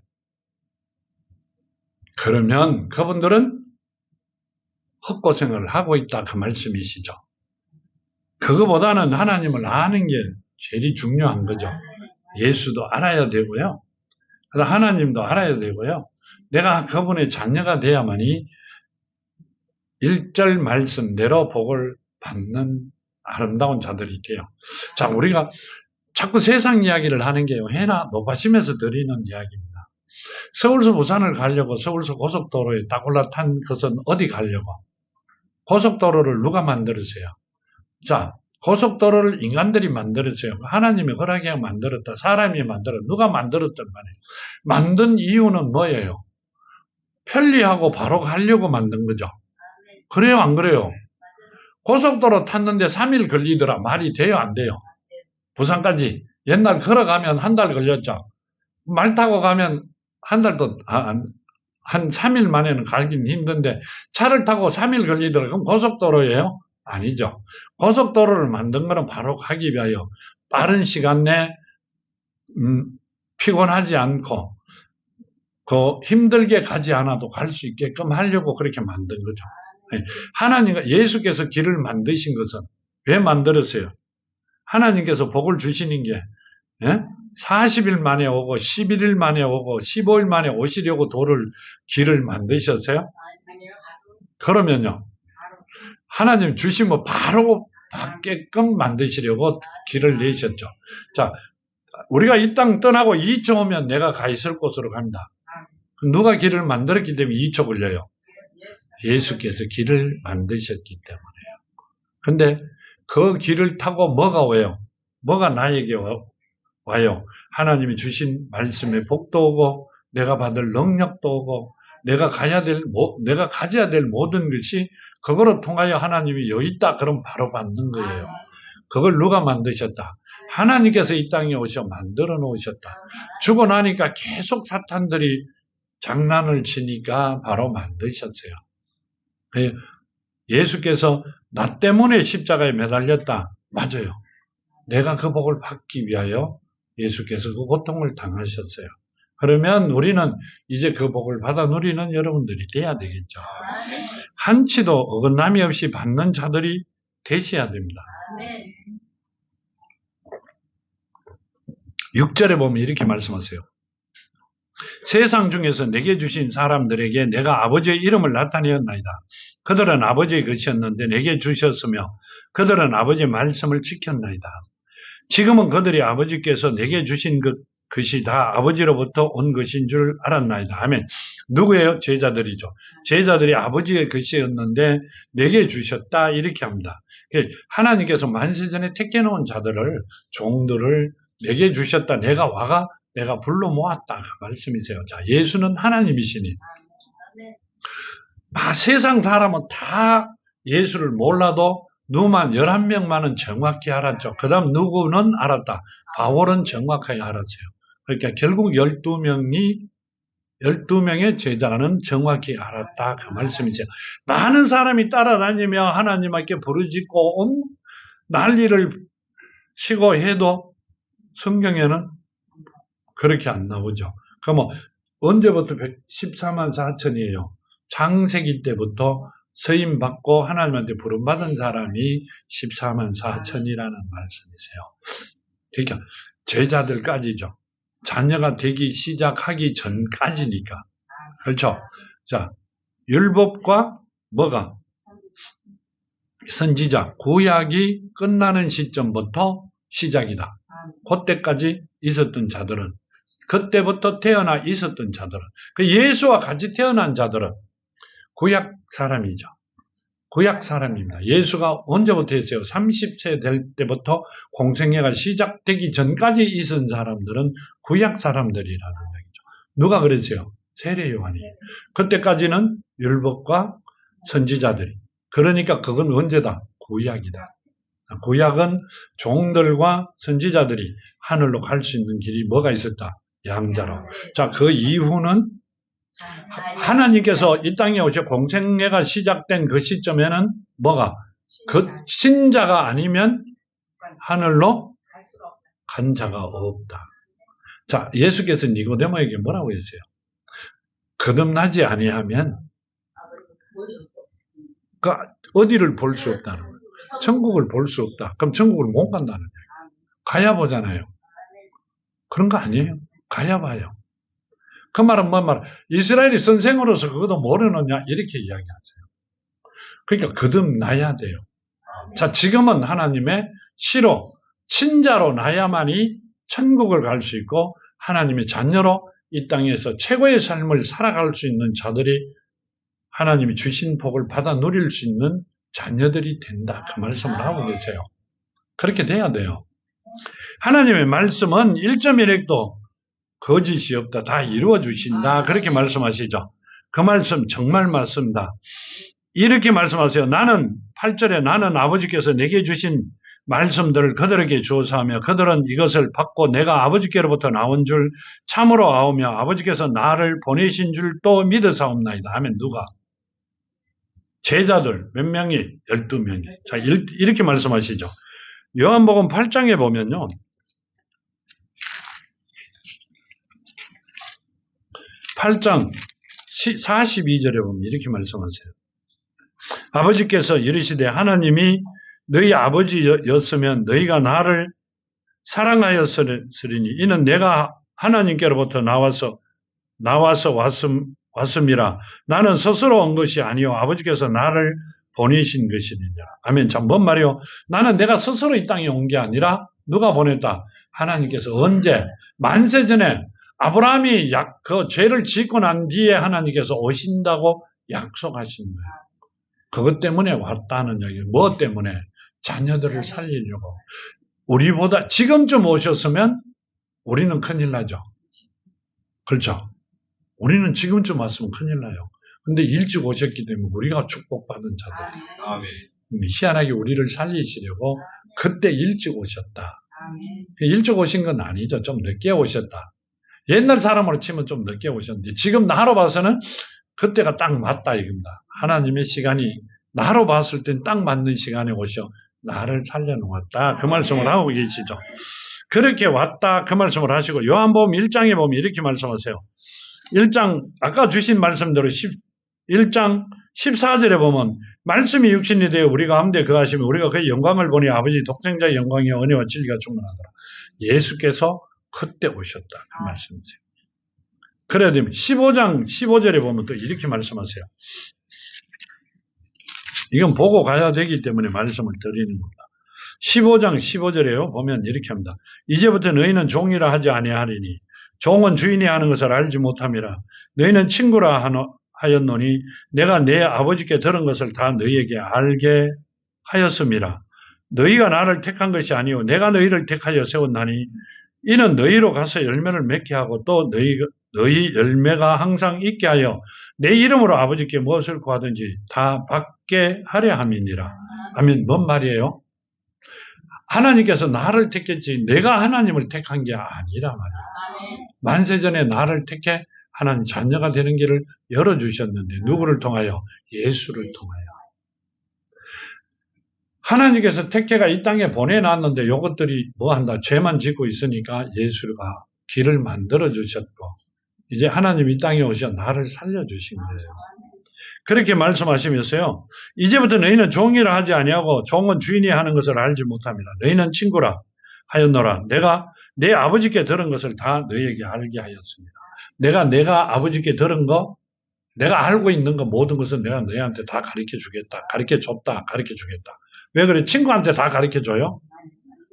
Speaker 1: 그러면 그분들은 헛고생을 하고 있다 그 말씀이시죠. 그거보다는 하나님을 아는 게 제일 중요한 거죠. 예수도 알아야 되고요. 하나님도 알아야 되고요. 내가 그분의 자녀가 돼야만이 1절 말씀대로 복을 받는 아름다운 자들이 돼요. 자, 우리가 자꾸 세상 이야기를 하는 게요. 해나 높아심에서 드리는 이야기입니다. 서울서 부산을 가려고 서울서 고속도로에 딱 올라탄 것은 어디 가려고? 고속도로를 누가 만들었어요? 자, 고속도로를 인간들이 만들었어요. 하나님이 허락해 만들었다. 사람이 만들었다. 누가 만들었단 말이에요. 만든 이유는 뭐예요? 편리하고 바로 가려고 만든 거죠. 그래요, 안 그래요? 고속도로 탔는데 3일 걸리더라. 말이 돼요, 안 돼요? 부산까지. 옛날 걸어가면 한 달 걸렸죠. 말 타고 가면 한 3일 만에는 가긴 힘든데 차를 타고 3일 걸리더라. 그럼 고속도로예요? 아니죠. 고속도로를 만든 거는 바로 가기 위하여 빠른 시간 내에 피곤하지 않고 힘들게 가지 않아도 갈 수 있게끔 하려고 그렇게 만든 거죠. 하나님과 예수께서 길을 만드신 것은 왜 만들었어요? 하나님께서 복을 주시는 게 40일 만에 오고 11일 만에 오고 15일 만에 오시려고 길을 만드셨어요? 그러면요. 하나님 주시면 바로 받게끔 만드시려고 길을 내셨죠. 자, 우리가 이 땅 떠나고 2초 오면 내가 가 있을 곳으로 갑니다. 누가 길을 만들었기 때문에 2초 걸려요? 예수께서 길을 만드셨기 때문에요. 근데 그 길을 타고 뭐가 와요? 뭐가 나에게 와요? 하나님이 주신 말씀의 복도 오고 내가 받을 능력도 오고 내가 가져야 될 모든 것이 그거로 통하여 하나님이 여기 있다 그럼 바로 받는 거예요. 그걸 누가 만드셨다? 하나님께서 이 땅에 오셔 만들어 놓으셨다. 주고 나니까 계속 사탄들이 장난을 치니까 바로 만드셨어요. 예수께서 나 때문에 십자가에 매달렸다. 맞아요. 내가 그 복을 받기 위하여 예수께서 그 고통을 당하셨어요. 그러면 우리는 이제 그 복을 받아 누리는 여러분들이 돼야 되겠죠. 한치도 어긋남이 없이 받는 자들이 되셔야 됩니다. 6절에 보면 이렇게 말씀하세요. 세상 중에서 내게 주신 사람들에게 내가 아버지의 이름을 나타내었나이다. 그들은 아버지의 것이었는데 내게 주셨으며 그들은 아버지의 말씀을 지켰나이다. 지금은 그들이 아버지께서 내게 주신 것이 다 아버지로부터 온 것인 줄 알았나이다. 아멘. 누구예요? 제자들이죠. 제자들이 아버지의 것이었는데 내게 주셨다 이렇게 합니다. 하나님께서 만세전에 택해놓은 자들을 종들을 내게 주셨다. 내가 와가 내가 불러 모았다. 그 말씀이세요. 자, 예수는 하나님이시니. 세상 사람은 다 예수를 몰라도 누구만 11명만은 정확히 알았죠. 그 다음 누구는 알았다. 바울은 정확하게 알았어요. 그러니까 결국 12명의 제자는 정확히 알았다. 그 말씀이죠. 많은 사람이 따라다니며 하나님께 부르짖고 온 난리를 치고 해도 성경에는 그렇게 안 나오죠. 그러면 언제부터 14만 4천이에요? 창세기 때부터 서임받고 하나님한테 부름받은 사람이 14만 4천이라는 말씀이세요. 그러니까 제자들까지죠. 자녀가 되기 시작하기 전까지니까. 그렇죠? 자, 율법과 뭐가? 선지자, 구약이 끝나는 시점부터 시작이다. 그때까지 있었던 자들은, 그때부터 태어나 있었던 자들은, 그 예수와 같이 태어난 자들은 구약 사람이죠. 구약 사람입니다. 예수가 언제부터 했어요? 30세 될 때부터 공생애가 시작되기 전까지 있은 사람들은 구약 사람들이라는 얘기죠. 누가 그랬어요? 세례 요한이. 그때까지는 율법과 선지자들이. 그러니까 그건 언제다? 구약이다. 구약은 종들과 선지자들이 하늘로 갈 수 있는 길이 뭐가 있었다? 양자로. 자, 그 이후는 하나님께서 이 땅에 오셔 공생애가 시작된 그 시점에는 뭐가? 그 신자가 아니면 하늘로 간 자가 없다. 자, 예수께서 니고데모에게 뭐라고 했어요? 거듭나지 아니하면 어디를 볼 수 없다는 거예요. 천국을 볼 수 없다. 그럼 천국을 못 간다는 거예요. 가야 보잖아요. 그런 거 아니에요? 가야 봐요. 그 말은 뭔 말? 이스라엘이 선생으로서 그것도 모르느냐? 이렇게 이야기하세요. 그러니까 거듭나야 돼요. 자, 지금은 하나님의 시로, 친자로 나야만이 천국을 갈 수 있고 하나님의 자녀로 이 땅에서 최고의 삶을 살아갈 수 있는 자들이 하나님이 주신 복을 받아 누릴 수 있는 자녀들이 된다. 그 말씀을 하고 계세요. 그렇게 돼야 돼요. 하나님의 말씀은 1.1핵도 거짓이 없다. 다 이루어 주신다. 그렇게 말씀하시죠. 그 말씀 정말 맞습니다. 이렇게 말씀하세요. 8절에 나는 아버지께서 내게 주신 말씀들을 그들에게 주어서 하며 그들은 이것을 받고 내가 아버지께로부터 나온 줄 참으로 아오며 아버지께서 나를 보내신 줄 또 믿으사옵나이다. 하면 누가? 제자들 몇 명이? 12명이. 자, 이렇게 말씀하시죠. 요한복음 8장에 보면요. 8장 42절에 보면 이렇게 말씀하세요. 아버지께서 이르시되 하나님이 너희 아버지였으면 너희가 나를 사랑하였으리니 이는 내가 하나님께로부터 나와서 왔음이라. 나는 스스로 온 것이 아니요 아버지께서 나를 보내신 것이니라. 아멘. 참 뭔 말이요? 나는 내가 스스로 이 땅에 온 게 아니라 누가 보냈다? 하나님께서 언제? 만세 전에 아브라함이 그 죄를 짓고 난 뒤에 하나님께서 오신다고 약속하신 거예요. 그것 때문에 왔다는 얘기예요. 뭐 때문에? 자녀들을 살리려고. 우리보다 지금쯤 오셨으면 우리는 큰일 나죠. 그렇죠? 우리는 지금쯤 왔으면 큰일 나요. 근데 일찍 오셨기 때문에 우리가 축복받은 자들. 희한하게 우리를 살리시려고 그때 일찍 오셨다. 일찍 오신 건 아니죠. 좀 늦게 오셨다. 옛날 사람으로 치면 좀 늦게 오셨는데 지금 나로 봐서는 그때가 딱 맞다 이겁니다. 하나님의 시간이 나로 봤을 땐 딱 맞는 시간에 오셔 나를 살려놓았다. 그 말씀을 하고 계시죠. 그렇게 왔다 그 말씀을 하시고 요한복음 1장에 보면 이렇게 말씀하세요. 1장 아까 주신 말씀대로 1장 14절에 보면 말씀이 육신이 되어 우리가 함대 거하시면 우리가 그의 영광을 보니 아버지 독생자의 영광이 은혜와 진리가 충만하더라. 예수께서 그때 오셨다. 그 말씀이세요. 그래야 되면 15장 15절에 보면 또 이렇게 말씀하세요. 이건 보고 가야 되기 때문에 말씀을 드리는 겁니다. 15장 15절에요. 보면 이렇게 합니다. 이제부터 너희는 종이라 하지 아니하리니 종은 주인이 하는 것을 알지 못함이라. 너희는 친구라 하였노니 내가 내 아버지께 들은 것을 다 너희에게 알게 하였음이라. 너희가 나를 택한 것이 아니요 내가 너희를 택하여 세웠나니 이는 너희로 가서 열매를 맺게 하고 또 너희 열매가 항상 있게 하여 내 이름으로 아버지께 무엇을 구하든지 다 받게 하려 함이니라. 아멘. 뭔 말이에요? 하나님께서 나를 택했지 내가 하나님을 택한 게 아니라 말이에요. 만세전에 나를 택해 하나님 자녀가 되는 길을 열어주셨는데 누구를 통하여? 예수를 통하여. 하나님께서 택해가 이 땅에 보내놨는데 이것들이 뭐한다? 죄만 짓고 있으니까 예수가 길을 만들어주셨고 이제 하나님 이 땅에 오셔 나를 살려주신 거예요. 그렇게 말씀하시면서요. 이제부터 너희는 종이라 하지 아니하고 종은 주인이 하는 것을 알지 못합니다. 너희는 친구라 하였노라. 내가 내 아버지께 들은 것을 다 너희에게 알게 하였습니다. 내가 아버지께 들은 거, 내가 알고 있는 거 모든 것은 내가 너희한테 다 가르쳐 주겠다. 가르쳐 줬다. 가르쳐 주겠다. 왜 그래? 친구한테 다 가르쳐 줘요?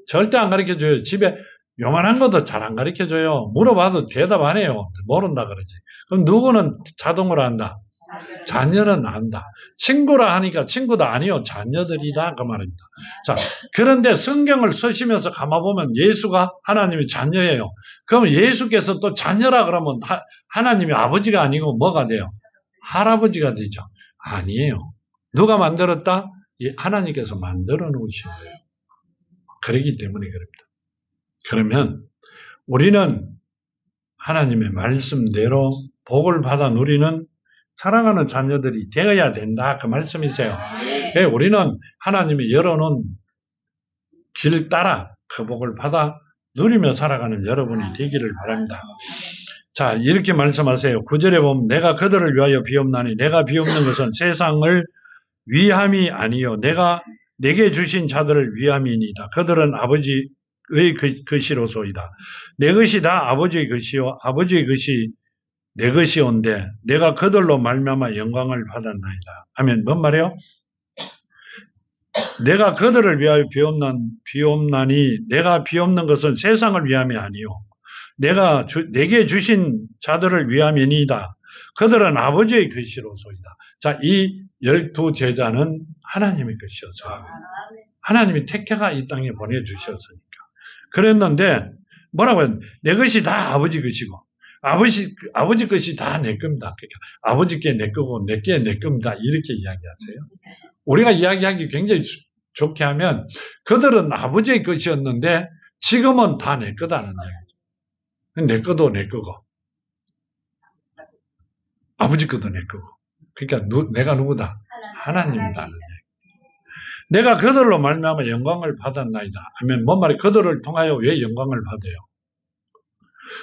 Speaker 1: 절대 안 가르쳐 줘요. 집에 요만한 것도 잘 안 가르쳐 줘요. 물어봐도 대답 안 해요. 모른다 그러지. 그럼 누구는 자동으로 한다? 자녀는 안다. 친구라 하니까 친구도 아니요. 자녀들이다. 그 말입니다. 자, 그런데 성경을 쓰시면서 가만보면 예수가 하나님의 자녀예요. 그럼 예수께서 또 자녀라 그러면 하나님이 아버지가 아니고 뭐가 돼요? 할아버지가 되죠. 아니에요. 누가 만들었다? 하나님께서 만들어 놓으신 거예요. 그렇기 때문에 그럽니다. 그러면 우리는 하나님의 말씀대로 복을 받아 누리는 살아가는 자녀들이 되어야 된다. 그 말씀이세요. 우리는 하나님이 열어놓은 길 따라 그 복을 받아 누리며 살아가는 여러분이 되기를 바랍니다. 자, 이렇게 말씀하세요. 9절에 보면 내가 그들을 위하여 비옵나니 내가 비옵는 것은 세상을 위함이 아니요 내게 주신 자들을 위함이니이다. 그들은 아버지의 것이로소이다. 내 것이 다 아버지의 것이요 아버지의 것이 내 것이 온데 내가 그들로 말미암아 영광을 받았나이다. 하면 뭔 말이에요? 내가 그들을 위하여 비옵나니 내가 비옵는 것은 세상을 위함이 아니요 내게 주신 자들을 위함이니이다. 그들은 아버지의 것이로소이다. 자, 이 12 제자는 하나님의 것이어서 하나님이 택해가 이 땅에 보내주셨으니까 그랬는데 뭐라고 해요? 내 것이 다 아버지 것이고 아버지 것이 다 내 겁니다. 그러니까 아버지께 내 거고 내게 내 겁니다. 이렇게 이야기하세요. 우리가 이야기하기 굉장히 좋게 하면 그들은 아버지의 것이었는데 지금은 다 내 거다는 얘기죠. 내 거도 내 거고 아버지 것도 내 거고 그러니까 내가 누구다? 하나님이다. 내가 그들로 말미암아 영광을 받았나이다. 하면 뭔 말이에요? 그들을 통하여 왜 영광을 받아요?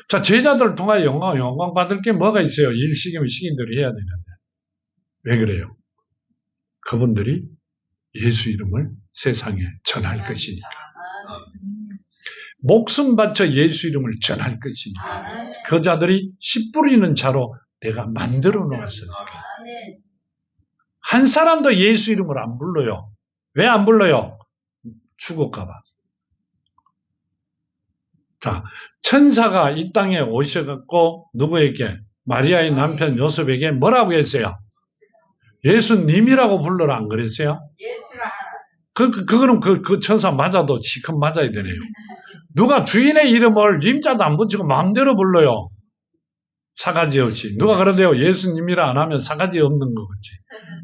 Speaker 1: 자, 제자들을 통하여 영광 받을 게 뭐가 있어요? 일시기면 시기들이 해야 되는데. 왜 그래요? 그분들이 예수 이름을 세상에 전할 것이니까. 목숨 바쳐 예수 이름을 전할 것이니까. 그 자들이 씨 뿌리는 자로 내가 만들어 놓았으니까. 한 사람도 예수 이름을 안 불러요. 왜 안 불러요? 죽을까 봐. 자, 천사가 이 땅에 오셔갖고 누구에게? 마리아의 남편 요셉에게 뭐라고 했어요? 예수님이라고 불러라 안 그랬어요? 그거는 그 천사 맞아도 지금 맞아야 되네요. 누가 주인의 이름을 님자도 안 붙이고 마음대로 불러요. 사가지 없이. 누가 그러대요? 예수님이라 안 하면 사가지 없는 것 같이.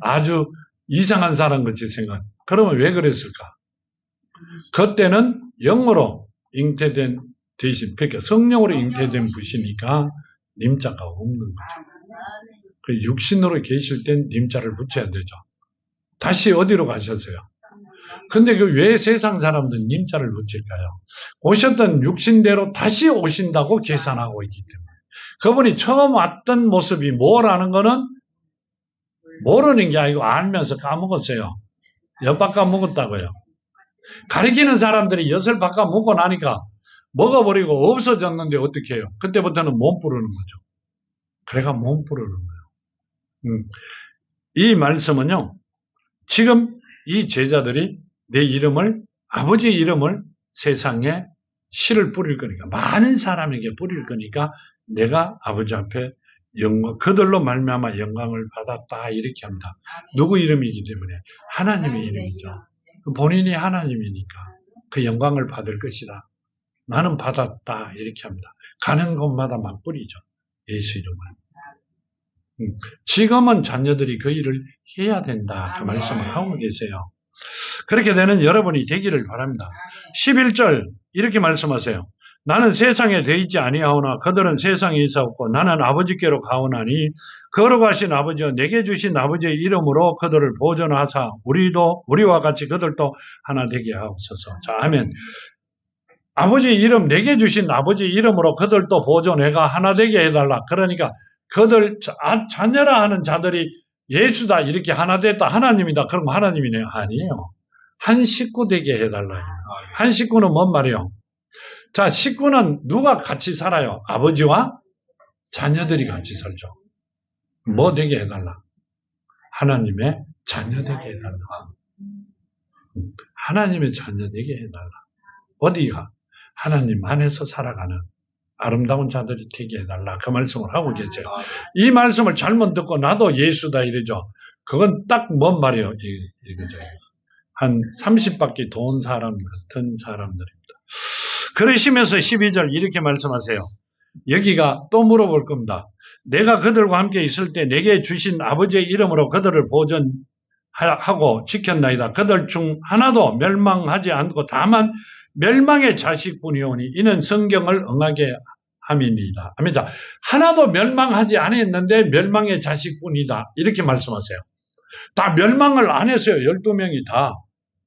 Speaker 1: 아주 이상한 사람 같이 생각. 그러면 왜 그랬을까? 그때는 영으로 잉태된 대신, 그러니까 성령으로 잉태된 부시니까 님자가 없는 거죠. 그 육신으로 계실 땐 님자를 붙여야 되죠. 다시 어디로 가셨어요? 근데 그 왜 세상 사람들은 님자를 붙일까요? 오셨던 육신대로 다시 오신다고 계산하고 있기 때문에. 그분이 처음 왔던 모습이 뭐라는 거는 모르는 게 아니고 알면서 까먹었어요. 엿 까먹었다고요. 가리키는 사람들이 엿을 바꿔 먹고 나니까 먹어버리고 없어졌는데 어떻게 해요? 그때부터는 몸 부르는 거죠. 그래가 몸 부르는 거예요. 이 말씀은요. 지금 이 제자들이 내 이름을 아버지의 이름을 세상에 씨를 뿌릴 거니까 많은 사람에게 뿌릴 거니까 내가 아버지 앞에 영광 그들로 말미암아 영광을 받았다 이렇게 합니다. 누구 이름이기 때문에 하나님의 이름이죠. 본인이 하나님이니까 그 영광을 받을 것이다. 나는 받았다. 이렇게 합니다. 가는 곳마다 막 뿌리죠. 예수 이름을. 지금은 자녀들이 그 일을 해야 된다. 그 말씀을 하고 계세요. 그렇게 되는 여러분이 되기를 바랍니다. 11절 이렇게 말씀하세요. 나는 세상에 돼 있지 아니하오나 그들은 세상에 있었고 나는 아버지께로 가오나니 걸어가신 아버지여 내게 주신 아버지의 이름으로 그들을 보존하사 우리와 같이 그들도 하나 되게 하옵소서. 자, 아멘. 아버지의 이름 내게 주신 아버지의 이름으로 그들도 보존해가 하나 되게 해달라. 그러니까 그들 자녀라 하는 자들이 예수다 이렇게 하나 됐다 하나님이다 그럼 하나님이네요. 아니에요. 한 식구 되게 해달라요. 한 식구는 뭔 말이에요? 자, 식구는 누가 같이 살아요? 아버지와 자녀들이 같이 살죠. 뭐 되게 해달라? 하나님의 자녀 되게 해달라. 하나님의 자녀 되게 해달라. 어디가? 하나님 안에서 살아가는 아름다운 자들이 되게 해달라. 그 말씀을 하고 계세요. 이 말씀을 잘못 듣고 나도 예수다 이러죠. 그건 딱 뭔 말이에요? 이거죠. 한 30바퀴 돈 사람 같은 사람들입니다. 그러시면서 12절 이렇게 말씀하세요. 여기가 또 물어볼 겁니다. 내가 그들과 함께 있을 때 내게 주신 아버지의 이름으로 그들을 보존하고 지켰나이다. 그들 중 하나도 멸망하지 않고 다만 멸망의 자식뿐이오니 이는 성경을 응하게 함이니이다. 아멘. 자, 하나도 멸망하지 않았는데 멸망의 자식뿐이다. 이렇게 말씀하세요. 다 멸망을 안 했어요. 12명이 다.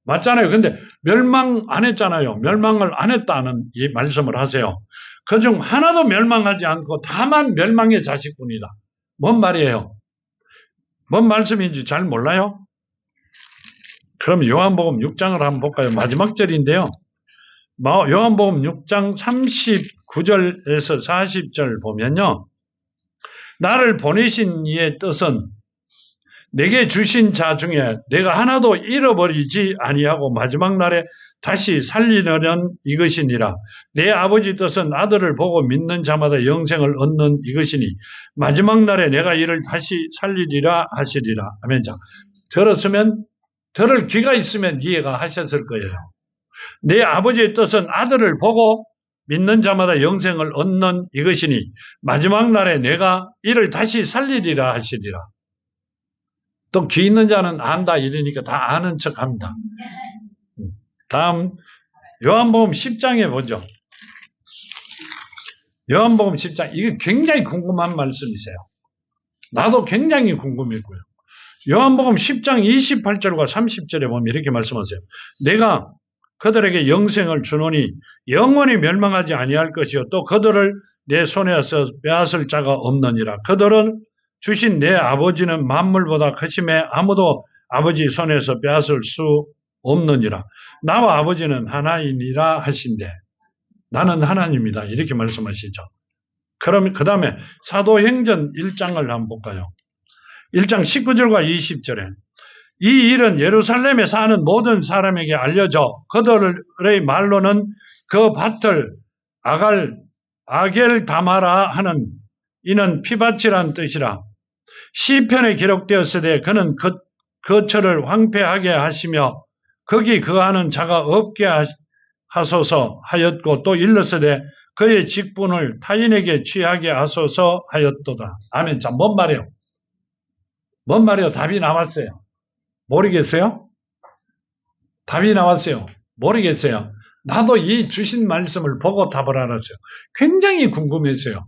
Speaker 1: 맞잖아요. 근데 멸망 안 했잖아요. 멸망을 안 했다는 이 말씀을 하세요. 그중 하나도 멸망하지 않고 다만 멸망의 자식뿐이다. 뭔 말이에요? 뭔 말씀인지 잘 몰라요? 그럼 요한복음 6장을 한번 볼까요? 마지막 절인데요. 요한복음 6장 39절에서 40절 보면요. 나를 보내신 이의 뜻은 내게 주신 자 중에 내가 하나도 잃어버리지 아니하고 마지막 날에 다시 살리려는 이것이니라. 내 아버지 뜻은 아들을 보고 믿는 자마다 영생을 얻는 이것이니 마지막 날에 내가 이를 다시 살리리라 하시리라. 아멘. 자, 들을 귀가 있으면 이해가 하셨을 거예요. 내 아버지의 뜻은 아들을 보고 믿는 자마다 영생을 얻는 이것이니 마지막 날에 내가 이를 다시 살리리라 하시리라. 또 귀 있는 자는 안다 이러니까 다 아는 척합니다. 다음 요한복음 10장에 보죠. 요한복음 10장 이게 굉장히 궁금한 말씀이세요. 나도 굉장히 궁금했고요. 요한복음 10장 28절과 30절에 보면 이렇게 말씀하세요. 내가 그들에게 영생을 주노니 영원히 멸망하지 아니할 것이요 또 그들을 내 손에서 빼앗을 자가 없느니라. 그들은 주신 내 아버지는 만물보다 크심에 아무도 아버지 손에서 빼앗을 수 없느니라. 나와 아버지는 하나이니라 하신대. 나는 하나님이다. 이렇게 말씀하시죠. 그럼 그 다음에 사도행전 1장을 한번 볼까요? 1장 19절과 20절에 이 일은 예루살렘에 사는 모든 사람에게 알려져 그들의 말로는 그 밭을 아겔다마라 하는 이는 피밭이란 뜻이라. 시편에 기록되었으되 그는 그 처를 황폐하게 하시며 거기 거하는 자가 없게 하소서 하였고 또 일렀으되 그의 직분을 타인에게 취하게 하소서 하였도다. 아멘. 자, 뭔 말이에요? 뭔 말이에요? 답이 나왔어요. 모르겠어요? 답이 나왔어요. 모르겠어요. 나도 이 주신 말씀을 보고 답을 알았어요. 굉장히 궁금했어요.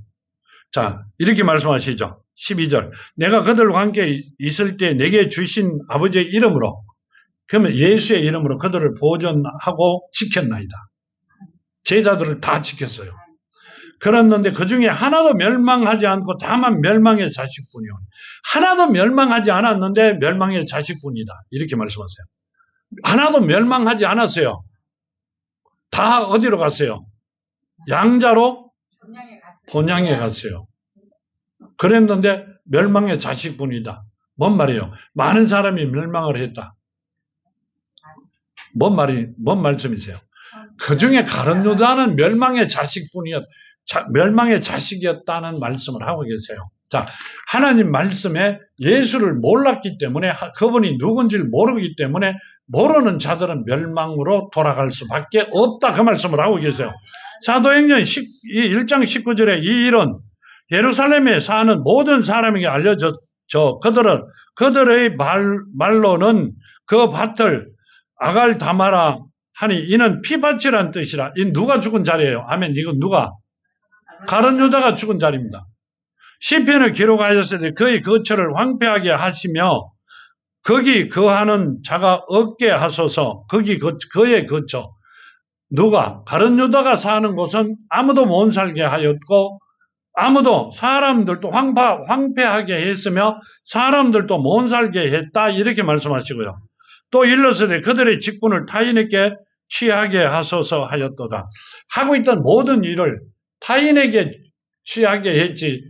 Speaker 1: 자, 이렇게 말씀하시죠. 12절. 내가 그들과 함께 있을 때 내게 주신 아버지의 이름으로, 그러면 예수의 이름으로 그들을 보존하고 지켰나이다. 제자들을 다 지켰어요. 그랬는데 그 중에 하나도 멸망하지 않고 다만 멸망의 자식뿐이요. 하나도 멸망하지 않았는데 멸망의 자식뿐이다. 이렇게 말씀하세요. 하나도 멸망하지 않았어요. 다 어디로 갔어요? 양자로 본향에 갔어요. 그랬는데 멸망의 자식뿐이다. 뭔 말이에요? 많은 사람이 멸망을 했다. 뭔 말씀이세요? 그 중에 가룟유다는 멸망의 자식뿐이었다. 멸망의 자식이었다는 말씀을 하고 계세요. 자, 하나님 말씀에 예수를 몰랐기 때문에 그분이 누군지를 모르기 때문에 모르는 자들은 멸망으로 돌아갈 수밖에 없다. 그 말씀을 하고 계세요. 사도행전 1장 19절에 이 일은 예루살렘에 사는 모든 사람에게 알려졌죠. 그들의 말로는 그 밭을 아갈다마라 하니 이는 피밭이란 뜻이라. 이 누가 죽은 자리예요? 아멘. 이건 누가? 가룟 유다가 죽은 자리입니다. 시편을 기록하셨을 때 그의 거처를 황폐하게 하시며 거기 거하는 자가 없게 하소서. 거기 그의 거처. 누가? 가룟 유다가 사는 곳은 아무도 못 살게 하였고 아무도 사람들도 황폐하게 했으며 사람들도 못 살게 했다. 이렇게 말씀하시고요. 또 일러서되 그들의 직분을 타인에게 취하게 하소서 하였도다. 하고 있던 모든 일을 타인에게 취하게 했지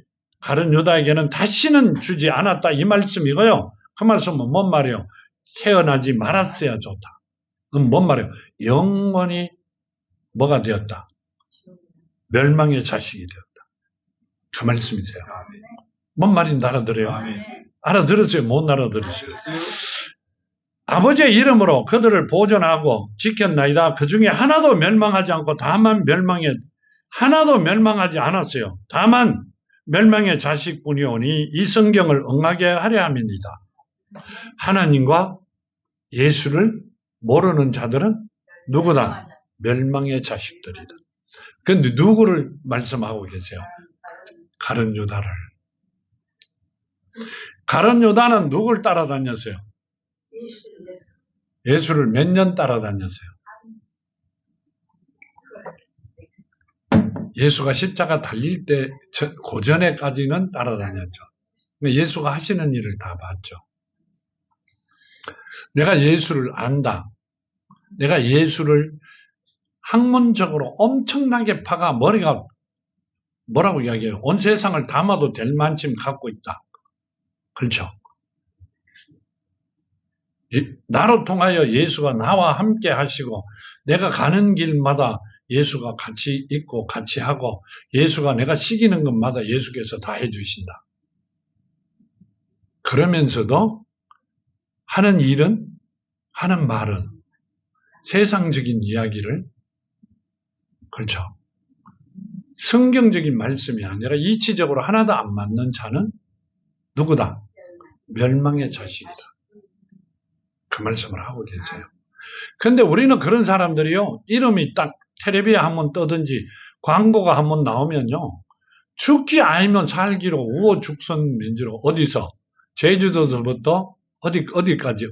Speaker 1: 가룟 유다에게는 다시는 주지 않았다. 이 말씀이고요. 그 말씀은 뭔 말이에요? 태어나지 말았어야 좋다. 뭔 말이에요? 영원히 뭐가 되었다? 멸망의 자식이 되었다. 그 말씀이세요. 뭔 말인지 알아들어요? 알아들었어요? 못 알아들었어요? 아버지의 이름으로 그들을 보존하고 지켰나이다. 그 중에 하나도 멸망하지 않고 다만 하나도 멸망하지 않았어요. 다만 멸망의 자식뿐이오니 이 성경을 응하게 하려 함입니다. 하나님과 예수를 모르는 자들은 누구다? 멸망의 자식들이다. 그런데 누구를 말씀하고 계세요? 가룟 유다를. 가룟 유다는 누굴 따라다녔어요? 예수를 몇 년 따라다녔어요? 예수가 십자가 달릴 때 고전에까지는 따라다녔죠. 예수가 하시는 일을 다 봤죠. 내가 예수를 안다. 내가 예수를 학문적으로 엄청나게 파가 머리가 뭐라고 이야기해요? 온 세상을 담아도 될 만큼 갖고 있다. 그렇죠? 나로 통하여 예수가 나와 함께 하시고 내가 가는 길마다 예수가 같이 있고 같이 하고 예수가 내가 시키는 것마다 예수께서 다 해주신다. 그러면서도 하는 일은 하는 말은 세상적인 이야기를 그렇죠. 성경적인 말씀이 아니라 이치적으로 하나도 안 맞는 자는 누구다? 멸망의 자식이다. 그 말씀을 하고 계세요. 그런데 우리는 그런 사람들이요. 이름이 딱 텔레비에 한번 뜨든지 광고가 한번 나오면요. 죽기 아니면 살기로 우후죽순 민주로 어디서? 제주도서부터 어디까지?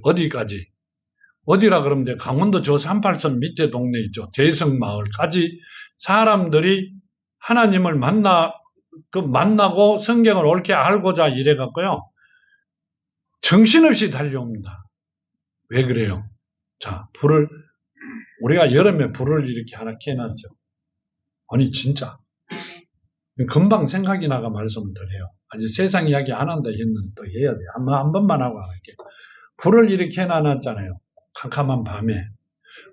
Speaker 1: 어디라 그러면 돼? 강원도 저 38선 밑에 동네 있죠. 대성마을까지 사람들이 하나님을 만나고 성경을 옳게 알고자 이래갖고요. 정신없이 달려옵니다. 왜 그래요? 자, 우리가 여름에 불을 이렇게 하나 켜놨죠. 아니, 진짜. 금방 생각이 나가 말씀을 드려요. 아직 세상 이야기 안 한다 했는데 또 해야 돼요. 한 번만 하고 할게요. 불을 이렇게 해놔놨잖아요. 캄캄한 밤에.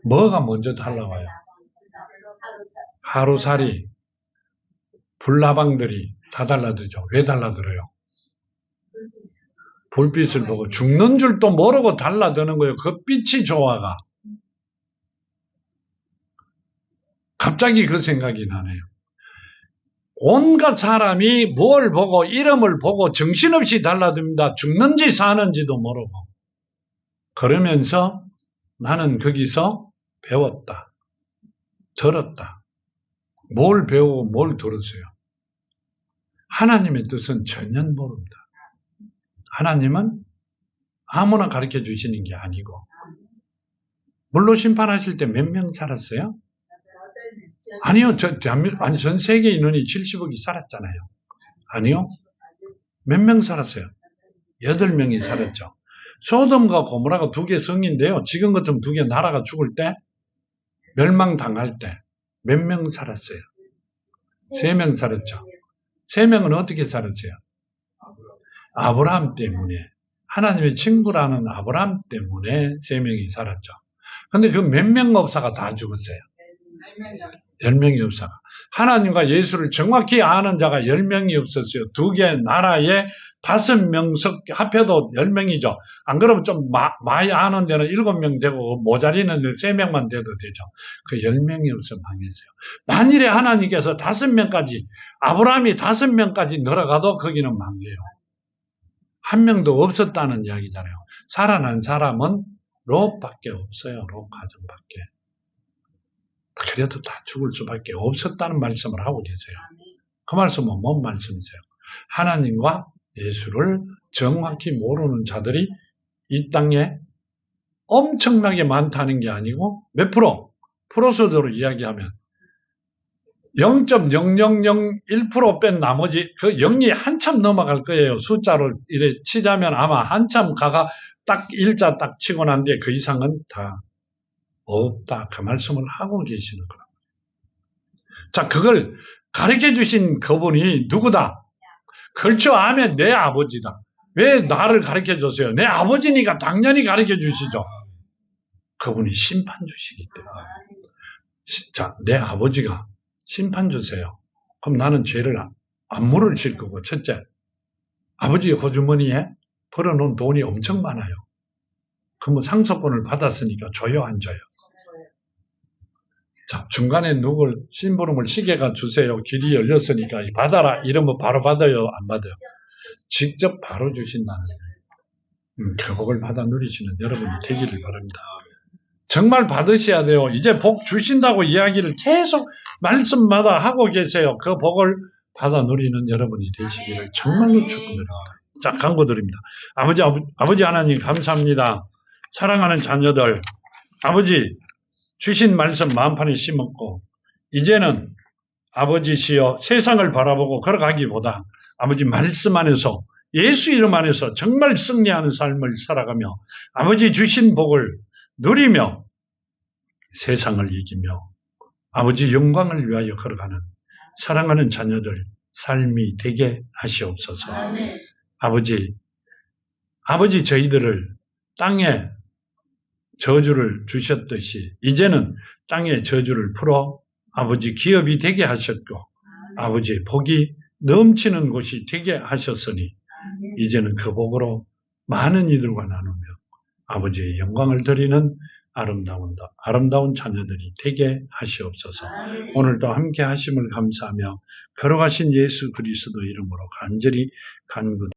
Speaker 1: 뭐가 먼저 달라와요? 하루살이, 불나방들이 다 달라들죠. 왜 달라들어요? 불빛을 보고 죽는 줄도 모르고 달라드는 거예요. 그 빛이 좋아가. 갑자기 그 생각이 나네요. 온갖 사람이 뭘 보고 이름을 보고 정신없이 달라듭니다. 죽는지 사는지도 모르고. 그러면서 나는 거기서 배웠다. 들었다. 뭘 배우고 뭘 들었어요? 하나님의 뜻은 전혀 모릅니다. 하나님은 아무나 가르쳐 주시는 게 아니고. 물로 심판하실 때 몇 명 살았어요? 아니요. 전 세계 인원이 70억이 살았잖아요. 아니요. 몇 명 살았어요? 8명이 살았죠. 소돔과 고모라가 2개 성인데요. 지금 같으면 2개 나라가 죽을 때, 멸망당할 때 몇 명 살았어요? 3명 살았죠. 3명은 어떻게 살았어요? 아브라함 때문에. 하나님의 친구라는 아브라함 때문에 3명이 살았죠. 근데 그 몇 명 업사가 다 죽었어요. 10명의 의사가. 하나님과 예수를 정확히 아는 자가 10명이 없었어요. 두 개 나라에 5명석 합해도 10명이죠. 안 그러면 좀 많이 아는 데는 7명 되고 모자리는 3명만 돼도 되죠. 그 10명이 없어 망했어요. 만일에 하나님께서 5명까지, 아브라함이 5명까지 늘어가도 거기는 망해요. 한 명도 없었다는 이야기잖아요. 살아난 사람은 롯밖에 없어요. 롯 가정밖에. 그래도 다 죽을 수밖에 없었다는 말씀을 하고 계세요. 그 말씀은 뭔 말씀이세요? 하나님과 예수를 정확히 모르는 자들이 이 땅에 엄청나게 많다는 게 아니고 몇 프로? 프로수로 이야기하면 0.0001% 뺀 나머지 그 0이 한참 넘어갈 거예요. 숫자를 이래 치자면 아마 한참 가가 딱 일자 딱 치고 난 뒤에 그 이상은 다 없다. 그 말씀을 하고 계시는 거예요. 자, 그걸 가르쳐 주신 그분이 누구다? 그렇죠. 아멘. 내 아버지다. 왜 나를 가르쳐 줬어요? 내 아버지니까 당연히 가르쳐 주시죠. 그분이 심판주시기 때문에. 자, 내 아버지가 심판 주세요. 그럼 나는 죄를 안 물을 거고, 첫째, 아버지의 호주머니에 벌어놓은 돈이 엄청 많아요. 그럼 상속권을 받았으니까 줘요, 안 줘요? 자, 중간에 누굴 심부름을 시계가 주세요. 길이 열렸으니까 받아라. 이러면 바로 받아요, 안 받아요? 직접 바로 주신다는 거예요. 그 복을 받아 누리시는 여러분이 되기를 바랍니다. 정말 받으셔야 돼요. 이제 복 주신다고 이야기를 계속 말씀마다 하고 계세요. 그 복을 받아 누리는 여러분이 되시기를 정말로 축복드립니다. 자, 간구 드립니다. 아버지 하나님 감사합니다. 사랑하는 자녀들, 아버지 주신 말씀 마음판에 심었고 이제는 아버지시여 세상을 바라보고 걸어가기보다 아버지 말씀 안에서 예수 이름 안에서 정말 승리하는 삶을 살아가며 아버지 주신 복을 누리며 세상을 이기며 아버지 영광을 위하여 걸어가는 사랑하는 자녀들 삶이 되게 하시옵소서. 아버지 저희들을 땅에 저주를 주셨듯이 이제는 땅에 저주를 풀어 아버지 기업이 되게 하셨고 아버지 복이 넘치는 곳이 되게 하셨으니 이제는 그 복으로 많은 이들과 나누며 아버지의 영광을 드리는 아름다운 자녀들이 되게 하시옵소서. 오늘도 함께 하심을 감사하며 걸어가신 예수 그리스도 이름으로 간절히 간구드립니다.